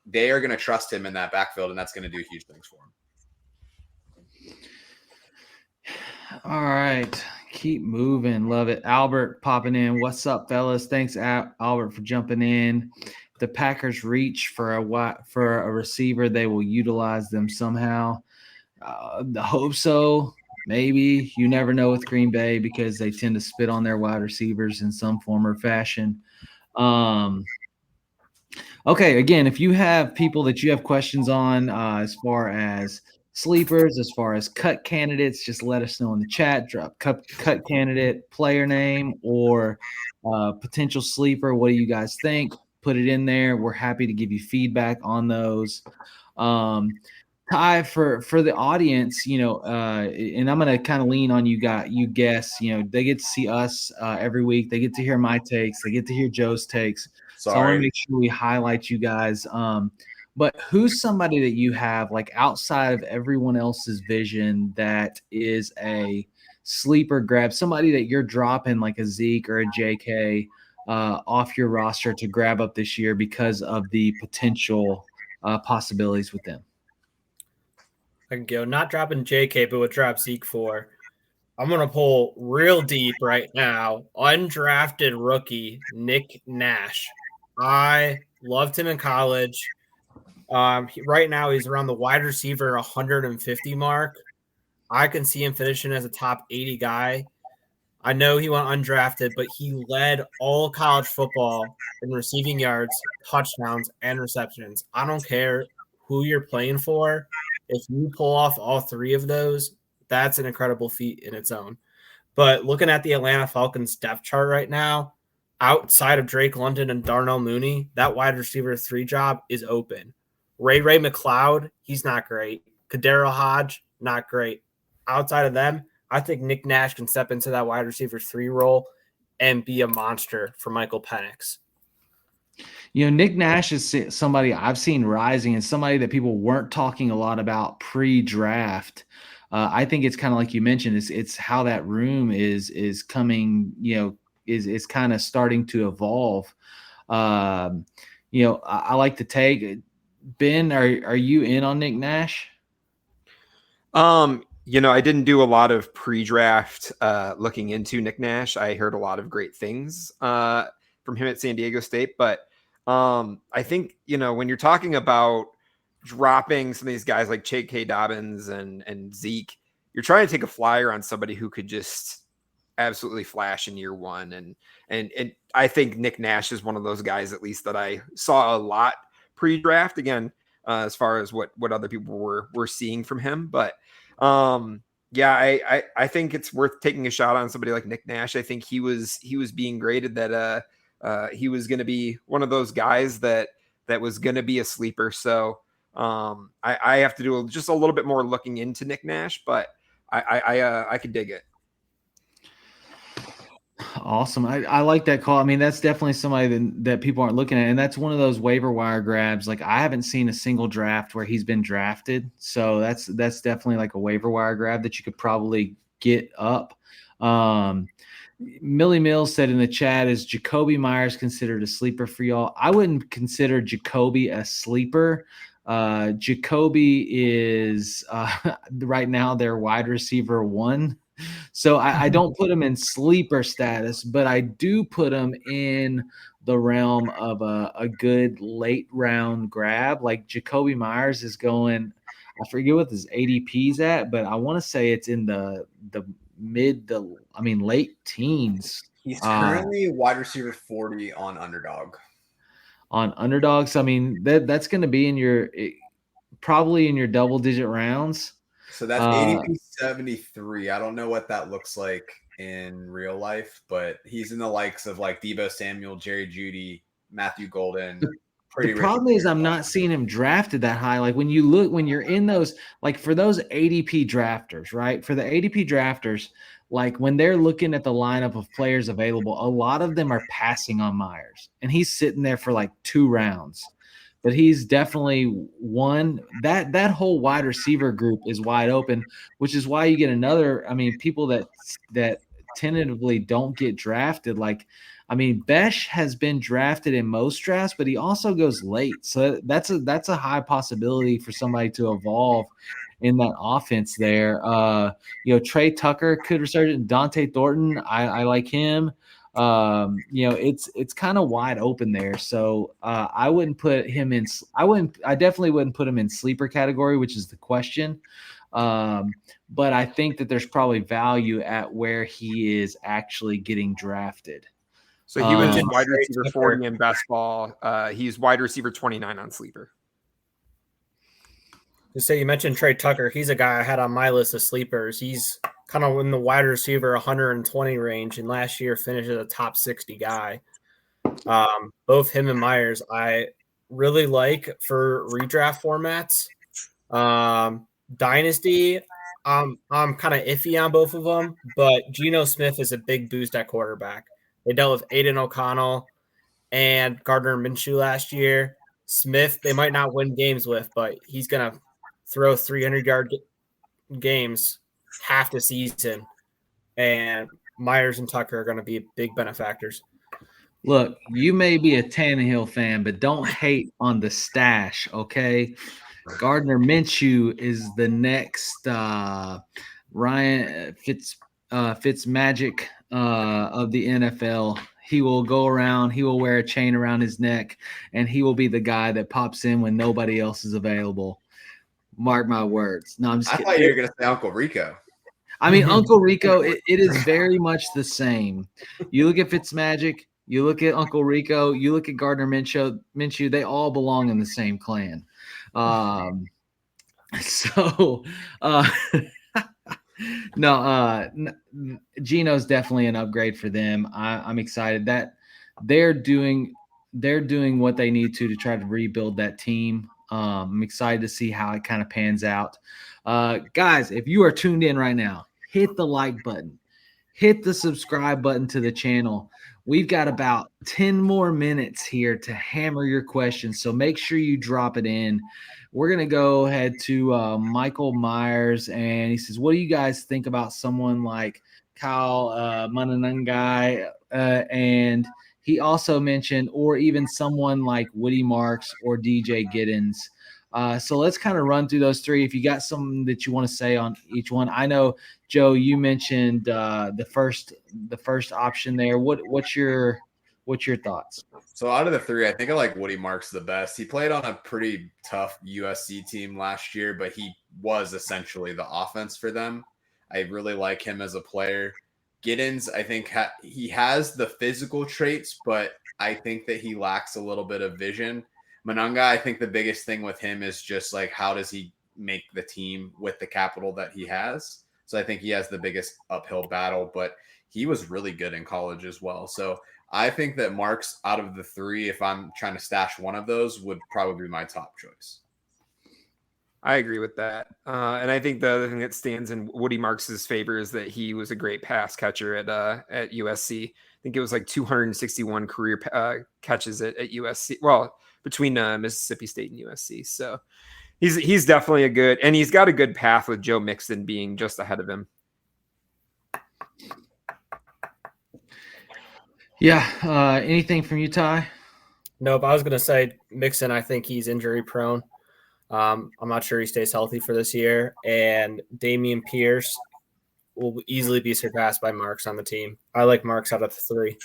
They are going to trust him in that backfield, and that's going to do huge things for him. All right. Keep moving. Love it. Albert popping in. What's up, fellas? Thanks, Albert, for jumping in. If the Packers reach for a receiver, they will utilize them somehow. Hope so. Maybe. You never know with Green Bay because they tend to spit on their wide receivers in some form or fashion. Okay, again, if you have people that you have questions on as far as sleepers, as far as cut candidates, just let us know in the chat. Drop cut candidate, player name, or potential sleeper. What do you guys think? Put it in there. We're happy to give you feedback on those. Ty, for the audience, and I'm going to kind of lean on you guests, they get to see us every week. They get to hear my takes. They get to hear Joe's takes. So I want to make sure we highlight you guys. But who's somebody that you have, like, outside of everyone else's vision, that is a sleeper grab, somebody that you're dropping like a Zeke or a JK off your roster to grab up this year because of the potential possibilities with them? I can go not dropping JK, but would drop Zeke for. I'm going to pull real deep right now. Undrafted rookie, Nick Nash. I loved him in college. Right now, he's around the wide receiver 150 mark. I can see him finishing as a top 80 guy. I know he went undrafted, but he led all college football in receiving yards, touchdowns, and receptions. I don't care who you're playing for. If you pull off all three of those, that's an incredible feat in its own. But looking at the Atlanta Falcons depth chart right now, outside of Drake London and Darnell Mooney, that wide receiver 3 job is open. Ray McLeod, he's not great. Kadero Hodge, not great. Outside of them, I think Nick Nash can step into that wide receiver 3 role and be a monster for Michael Penix. Nick Nash is somebody I've seen rising and somebody that people weren't talking a lot about pre-draft. I think it's kind of like you mentioned, it's how that room is coming, is kind of starting to evolve. I like to take Ben. Are you in on Nick Nash? I didn't do a lot of pre-draft looking into Nick Nash. I heard a lot of great things from him at San Diego State, but I think, when you're talking about dropping some of these guys like J.K. Dobbins and Zeke, you're trying to take a flyer on somebody who could just absolutely flash in year one. And I think Nick Nash is one of those guys, at least, that I saw a lot pre-draft, again, as far as what other people were seeing from him. But I think it's worth taking a shot on somebody like Nick Nash. I think he was being graded that he was going to be one of those guys that was going to be a sleeper. So I have to do just a little bit more looking into Nick Nash, but I could dig it. Awesome. I like that call. I mean, that's definitely somebody that people aren't looking at. And that's one of those waiver wire grabs. Like, I haven't seen a single draft where he's been drafted. So that's definitely like a waiver wire grab that you could probably get up. Millie Mills said in the chat, is Jacoby Myers considered a sleeper for y'all? I wouldn't consider Jacoby a sleeper. Jacoby is right now their wide receiver 1. So I don't put him in sleeper status, but I do put him in the realm of a good late round grab. Like, Jacoby Myers is going, I forget what his ADP's at, but I want to say it's in the late teens. He's currently wide receiver 40 on Underdog. On Underdog, so I mean that's going to be in your probably in your double digit rounds. So that's ADP 73. I don't know what that looks like in real life, but he's in the likes of like Deebo Samuel, Jerry Jeudy, Matthew Golden. The problem is I'm not seeing him drafted that high. Like, when you're in those, like, for those ADP drafters, right? For the ADP drafters, like, when they're looking at the lineup of players available, a lot of them are passing on Myers, and he's sitting there for like 2 rounds. But he's definitely one that whole wide receiver group is wide open, which is why you get another. I mean, people that tentatively don't get drafted. Like, I mean, Besh has been drafted in most drafts, but he also goes late. So that's a high possibility for somebody to evolve in that offense there. Trey Tucker could resurge. Dante Thornton, I like him. It's kind of wide open there. So I wouldn't put him in. I definitely wouldn't put him in sleeper category, which is the question. But I think that there's probably value at where he is actually getting drafted. So he was wide receiver 40 in best ball. He's wide receiver 29 on sleeper. To say you mentioned Trey Tucker. He's a guy I had on my list of sleepers. He's kind of in the wide receiver 120 range, and last year finished as a top 60 guy. Both him and Myers, I really like for redraft formats. Dynasty, I'm kind of iffy on both of them, but Geno Smith is a big boost at quarterback. They dealt with Aiden O'Connell and Gardner Minshew last year. Smith, they might not win games with, but he's going to throw 300-yard games half the season. And Myers and Tucker are going to be big benefactors. Look, you may be a Tannehill fan, but don't hate on the stash, okay? Gardner Minshew is the next Ryan Fitzmagic of the NFL. He will go around, he will wear a chain around his neck, and he will be the guy that pops in when nobody else is available. Mark my words. No, I'm just kidding. I thought you were going to say Uncle Rico. I mean, Uncle Rico, it is very much the same. You look at Fitzmagic, you look at Uncle Rico, you look at Gardner Minshew, they all belong in the same clan. Geno's definitely an upgrade for them. I'm excited that they're doing what they need to try to rebuild that team. I'm excited to see how it kind of pans out. Guys, if you are tuned in right now, hit the like button, hit the subscribe button to the channel. We've got about 10 more minutes here to hammer your questions, so make sure you drop it in. We're going to go ahead to Michael Myers, and he says, what do you guys think about someone like Kyle Mananangai? And he also mentioned, or even someone like Woody Marks or DJ Giddens. So let's kind of run through those three. If you got something that you want to say on each one, I know Joe, you mentioned the first option there. What's your thoughts? So out of the three, I think I like Woody Marks the best. He played on a pretty tough USC team last year, but he was essentially the offense for them. I really like him as a player. Giddens, I think he has the physical traits, but I think that he lacks a little bit of vision. Mananga, I think the biggest thing with him is just like, how does he make the team with the capital that he has? So I think he has the biggest uphill battle, but he was really good in college as well. So I think that Marks, out of the three, if I'm trying to stash one of those, would probably be my top choice. I agree with that. And I think the other thing that stands in Woody Marks' favor is that he was a great pass catcher at USC. I think it was like 261 career catches at USC. Well, between Mississippi State and USC. So he's definitely and he's got a good path with Joe Mixon being just ahead of him. Yeah. Anything from you, Ty? Nope. I was going to say Mixon, I think he's injury prone. I'm not sure he stays healthy for this year. And Dameon Pierce will easily be surpassed by Marks on the team. I like Marks out of the three.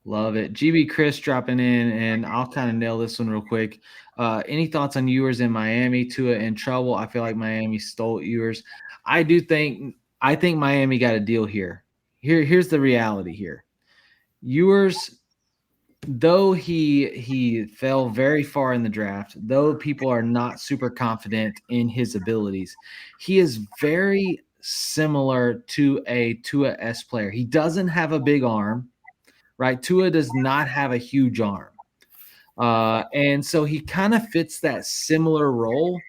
Love it. GB Chris dropping in, and I'll kind of nail this one real quick. Any thoughts on Ewers in Miami? Tua in trouble. I feel like Miami stole Ewers. I think Miami got a deal here. Here's the reality here. Ewers, though he fell very far in the draft, though people are not super confident in his abilities, he is very similar to a Tua S player. He doesn't have a big arm, right? Tua does not have a huge arm. And so he kind of fits that similar role.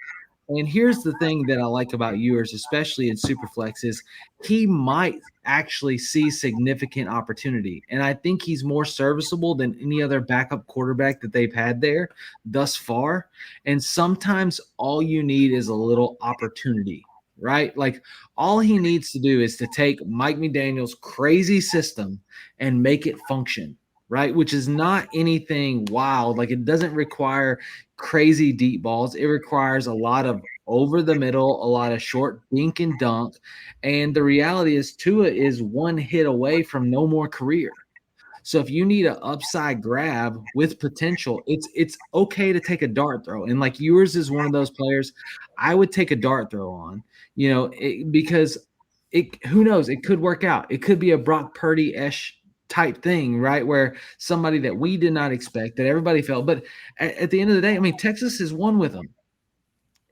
And here's the thing that I like about Ewers, especially in Superflex, is he might actually see significant opportunity. And I think he's more serviceable than any other backup quarterback that they've had there thus far. And sometimes all you need is a little opportunity, right? Like all he needs to do is to take Mike McDaniel's crazy system and make it function, right? Which is not anything wild. Like it doesn't require crazy deep balls. It requires a lot of over the middle, a lot of short dink and dunk. And the reality is Tua is one hit away from no more career. So if you need an upside grab with potential, it's okay to take a dart throw. And like yours is one of those players I would take a dart throw on, because who knows, it could work out. It could be a Brock Purdy-ish type thing, right? Where somebody that we did not expect, that everybody felt. But at the end of the day, I mean, Texas has won with them.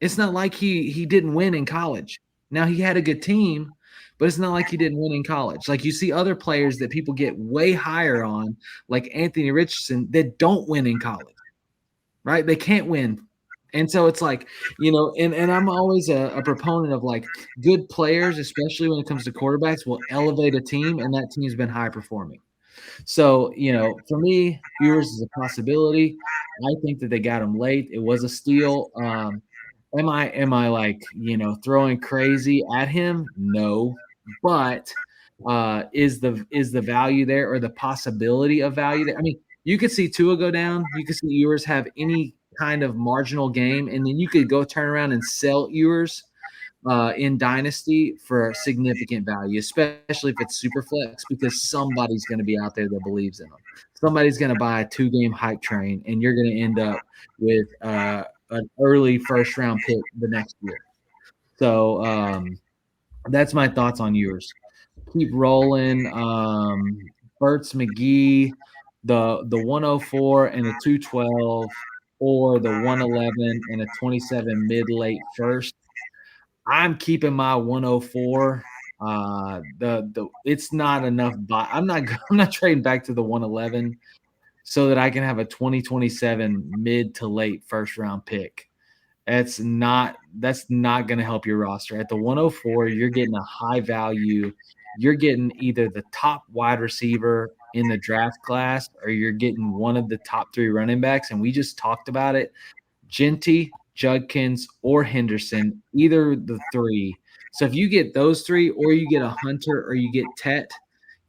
It's not like he didn't win in college. Now he had a good team, but it's not like he didn't win in college. Like you see other players that people get way higher on, like Anthony Richardson, that don't win in college, right? They can't win. And so it's like, and I'm always a proponent of like good players, especially when it comes to quarterbacks, will elevate a team, and that team's been high performing. So, for me, Ewers is a possibility. I think that they got him late. It was a steal. Am I like, throwing crazy at him? No. But is the value there, or the possibility of value there? I mean, you could see Tua go down. You could see Ewers have any kind of marginal game, and then you could go turn around and sell Ewers in Dynasty for significant value, especially if it's super flex, because somebody's going to be out there that believes in them. Somebody's going to buy a 2-game hype train, and you're going to end up with an early first-round pick the next year. So that's my thoughts on yours. Keep rolling. Burt's McGee, the 104 and the 212, or the 111 and a 27 mid-late first. I'm keeping my 104. It's not enough. I'm not trading back to the 111 so that I can have a 2027 mid to late first round pick. That's not going to help your roster. At the 104, you're getting a high value. You're getting either the top wide receiver in the draft class, or you're getting one of the top 3 running backs. And we just talked about it. Genty, Judkins, or Henderson, either the 3. So if you get those 3, or you get a Hunter, or you get Tet,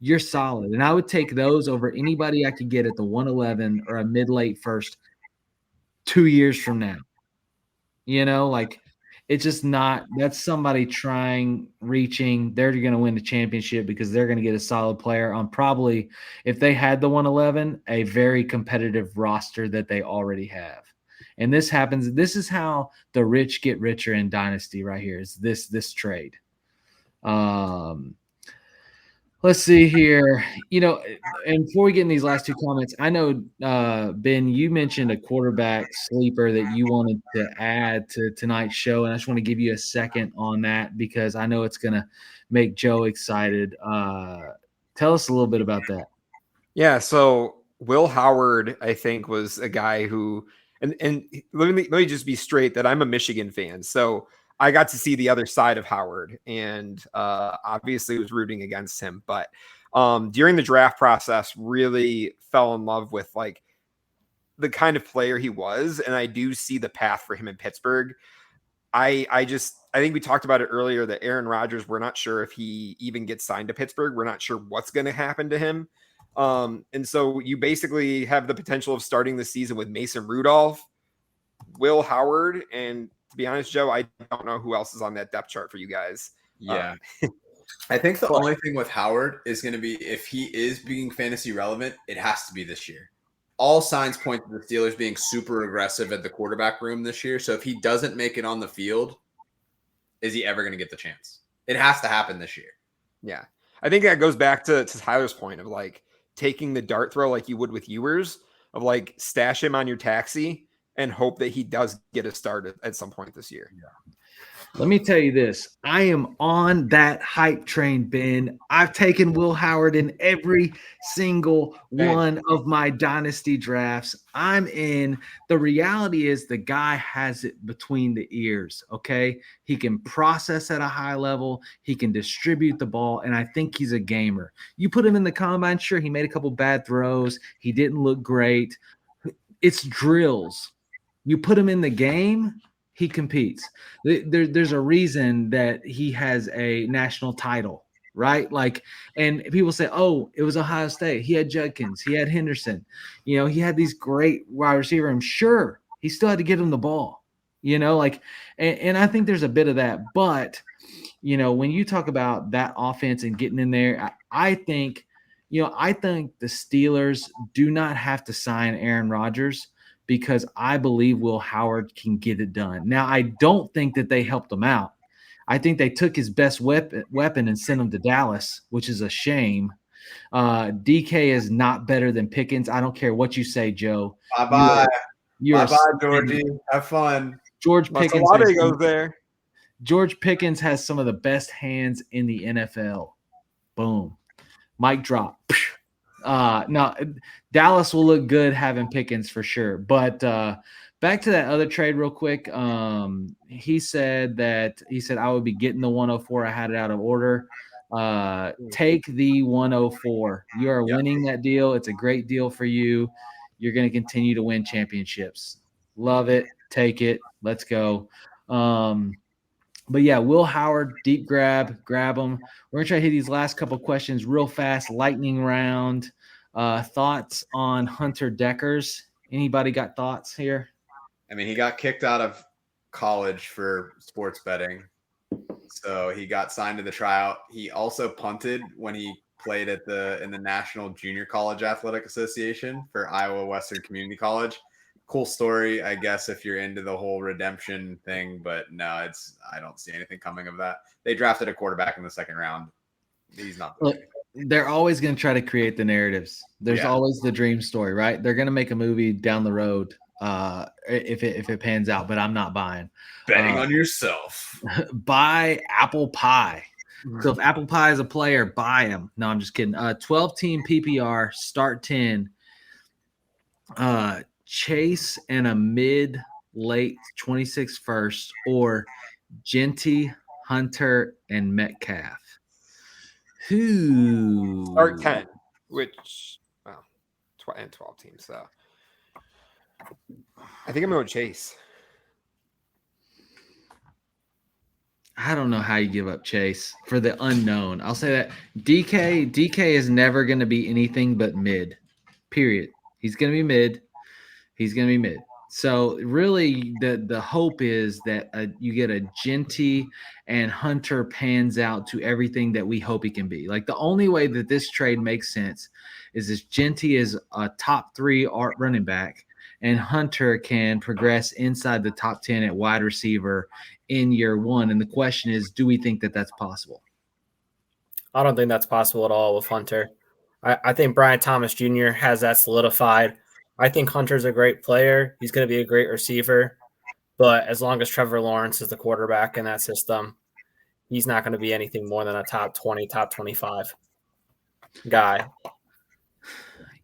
you're solid. And I would take those over anybody I could get at the 111 or a mid-late first 2 years from now. Like it's just not – that's somebody trying, reaching. They're going to win the championship because they're going to get a solid player on probably, if they had the 111, a very competitive roster that they already have. And this happens. This is how the rich get richer in Dynasty right here, is this trade. Let's see here. And before we get in these last 2 comments, I know, Ben, you mentioned a quarterback sleeper that you wanted to add to tonight's show. And I just want to give you a second on that because I know it's going to make Joe excited. Tell us a little bit about that. Yeah. So Will Howard, I think, was a guy who, and let me just be straight that I'm a Michigan fan. So I got to see the other side of Howard, and obviously was rooting against him. But during the draft process, really fell in love with like the kind of player he was, and I do see the path for him in Pittsburgh. I think we talked about it earlier that Aaron Rodgers, we're not sure if he even gets signed to Pittsburgh. We're not sure what's going to happen to him. And so you basically have the potential of starting the season with Mason Rudolph, Will Howard, and to be honest, Joe, I don't know who else is on that depth chart for you guys. Yeah. I think the only thing with Howard is going to be, if he is being fantasy relevant, it has to be this year. All signs point to the Steelers being super aggressive at the quarterback room this year. So if he doesn't make it on the field, is he ever going to get the chance? It has to happen this year. Yeah. I think that goes back to Tyler's point of like taking the dart throw like you would with Ewers, of like stash him on your taxi and hope that he does get a start at some point this year. Yeah. Let me tell you this. I am on that hype train, Ben. I've taken Will Howard in every single one of my dynasty drafts. I'm in. The reality is the guy has it between the ears, okay? He can process at a high level. He can distribute the ball, and I think he's a gamer. You put him in the combine, sure, he made a couple bad throws. He didn't look great. It's drills. You put him in the game, he competes. There's a reason that he has a national title, right? Like, and people say, oh, it was Ohio State. He had Judkins. He had Henderson. He had these great wide receiver. I'm sure he still had to get him the ball, and I think there's a bit of that. But, when you talk about that offense and getting in there, I think the Steelers do not have to sign Aaron Rodgers, because I believe Will Howard can get it done. Now, I don't think that they helped him out. I think they took his best weapon and sent him to Dallas, which is a shame. DK is not better than Pickens. I don't care what you say, Joe. Bye-bye. Bye-bye, Georgie. Have fun. George Pickens. goes there. George Pickens has some of the best hands in the NFL. Boom. Mic drop. No, Dallas will look good having Pickens for sure. But back to that other trade real quick. He said I would be getting the 104. I had it out of order. Take the 104. You are winning that deal. It's a great deal for you. You're going to continue to win championships. Love it. Take it. Let's go. But yeah, Will Howard, deep grab him. We're going to try to hit these last couple questions real fast, lightning round. Thoughts on Hunter Deckers? Anybody got thoughts here? I mean, he got kicked out of college for sports betting. So he got signed to the tryout. He also punted when he played in the National Junior College Athletic Association for Iowa Western Community College. Cool story, I guess, if you're into the whole redemption thing, but no, I don't see anything coming of that. They drafted a quarterback in the second round. He's not. Look, they're always going to try to create the narratives. There's always the dream story, right? They're going to make a movie down the road if it pans out, but I'm not buying. Betting on yourself. Buy Apple Pie. So if Apple Pie is a player, buy him. No, I'm just kidding. 12-team PPR, start 10. Chase and a mid-late 26 first, or Genty, Hunter, and Metcalf. Who? Start 10, which, well, 12 teams. So I think I'm going with Chase. I don't know how you give up Chase for the unknown. I'll say that DK is never going to be anything but mid, period. He's going to be mid. So really the hope is that you get a Genty and Hunter pans out to everything that we hope he can be. Like the only way that this trade makes sense is if Genty is a top 3 running back and Hunter can progress inside the top 10 at wide receiver in year 1. And the question is, do we think that that's possible? I don't think that's possible at all with Hunter. I think Brian Thomas Jr. has that solidified. I think Hunter's a great player. He's going to be a great receiver. But as long as Trevor Lawrence is the quarterback in that system, he's not going to be anything more than a top 20, top 25 guy.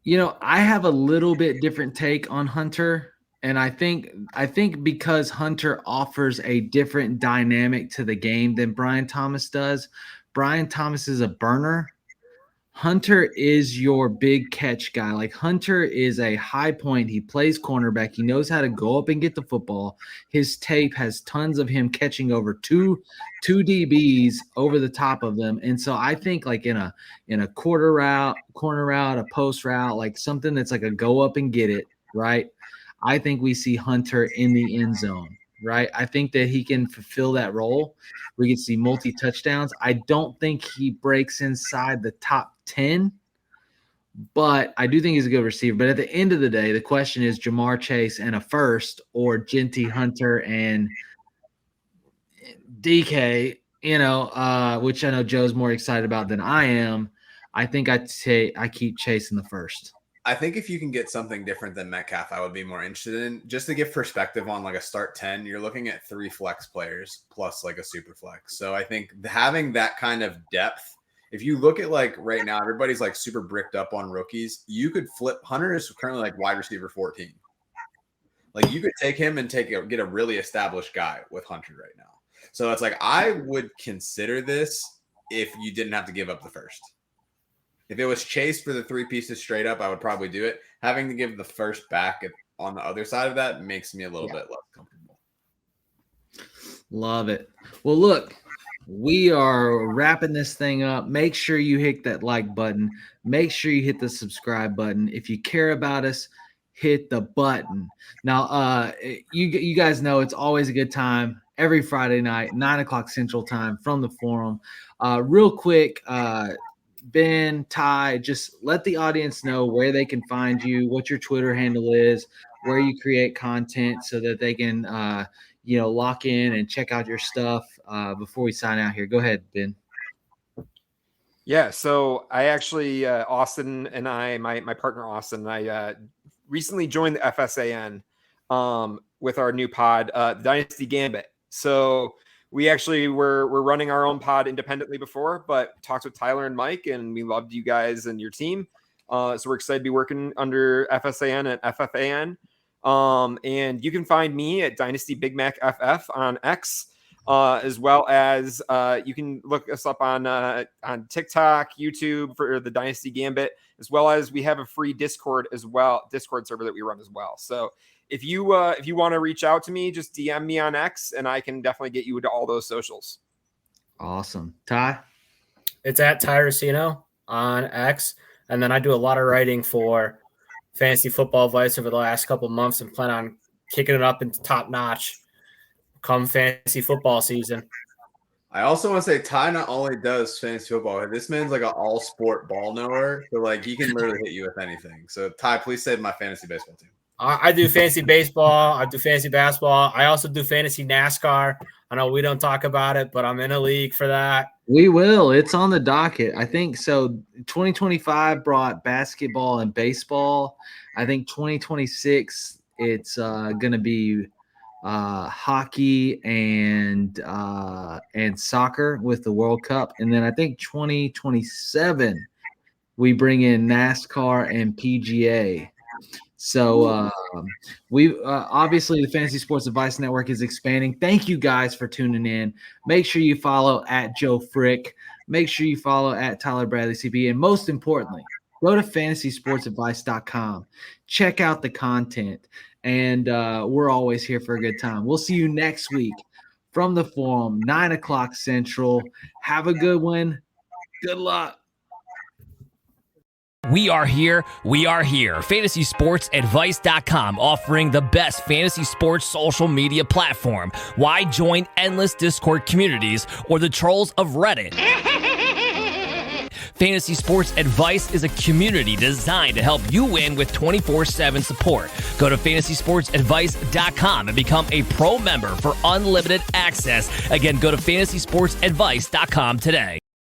You know, I have a little bit different take on Hunter. And I think because Hunter offers a different dynamic to the game than Brian Thomas does. Brian Thomas is a burner. Hunter is your big catch guy. Like Hunter is a high point. He plays cornerback. He knows how to go up and get the football. His tape has tons of him catching over two DBs over the top of them. And so I think like in a quarter route, corner route, a post route, like something that's like a go up and get it, right? I think we see Hunter in the end zone, right? I think that he can fulfill that role. We can see multi-touchdowns. I don't think he breaks inside the top 10, but I do think he's a good receiver. But at the end of the day, the question is Jamar Chase and a first, or Genty, Hunter, and DK, which I know Joe's more excited about than I am. I think I'd say I keep Chase in the first. I think if you can get something different than Metcalf, I would be more interested in. Just to give perspective on like a start 10, you're looking at 3 flex players plus like a super flex. So I think having that kind of depth, if you look at like right now, everybody's like super bricked up on rookies. You could flip. Hunter is currently like wide receiver 14. Like you could take him and get a really established guy with Hunter right now. So it's like I would consider this if you didn't have to give up the first. If it was Chase for the 3 pieces straight up, I would probably do it. Having to give the first back on the other side of that makes me a little bit less comfortable. Love it. Well, look, we are wrapping this thing up. Make sure you hit that like button. Make sure you hit the subscribe button. If you care about us, hit the button. Now, you guys know it's always a good time every Friday night, 9:00 Central Time from the forum. Real quick, Ben, Ty, just let the audience know where they can find you, what your Twitter handle is, where you create content so that they can, lock in and check out your stuff before we sign out here. Go ahead, Ben. Yeah, so I actually, Austin and my partner Austin and I recently joined the FSAN. with our new pod, the Dynasty Gambit. So we actually were running our own pod independently before, but talked with Tyler and Mike, and we loved you guys and your team. So we're excited to be working under FSAN and FFAN. And you can find me at Dynasty Big Mac FF on X, as well as you can look us up on TikTok, YouTube for the Dynasty Gambit, as well as we have a free Discord server that we run as well. So if you want to reach out to me, just DM me on X, and I can definitely get you to all those socials. Awesome. Ty? It's at Ty Racino on X. And then I do a lot of writing for Fantasy Football Advice over the last couple of months and plan on kicking it up into top notch come fantasy football season. I also want to say Ty not only does fantasy football, this man's like an all sport ball knower. So like he can literally hit you with anything. So Ty, please save my fantasy baseball team. I do fantasy baseball. I do fantasy basketball. I also do fantasy NASCAR. I know we don't talk about it, but I'm in a league for that. We will. It's on the docket. I think so. 2025 brought basketball and baseball. I think 2026 it's going to be hockey and soccer with the World Cup, and then I think 2027 we bring in NASCAR and PGA. So we obviously the Fantasy Sports Advice Network is expanding. Thank you guys for tuning in. Make sure you follow at Joe Frick. Make sure you follow at Tyler Bradley CP. And most importantly, go to fantasysportsadvice.com. Check out the content. And we're always here for a good time. We'll see you next week from the forum, 9 o'clock Central. Have a good one. Good luck. We are here. FantasySportsAdvice.com, offering the best fantasy sports social media platform. Why join endless Discord communities or the trolls of Reddit? Fantasy Sports Advice is a community designed to help you win with 24/7 support. Go to FantasySportsAdvice.com and become a pro member for unlimited access. Again, go to FantasySportsAdvice.com today.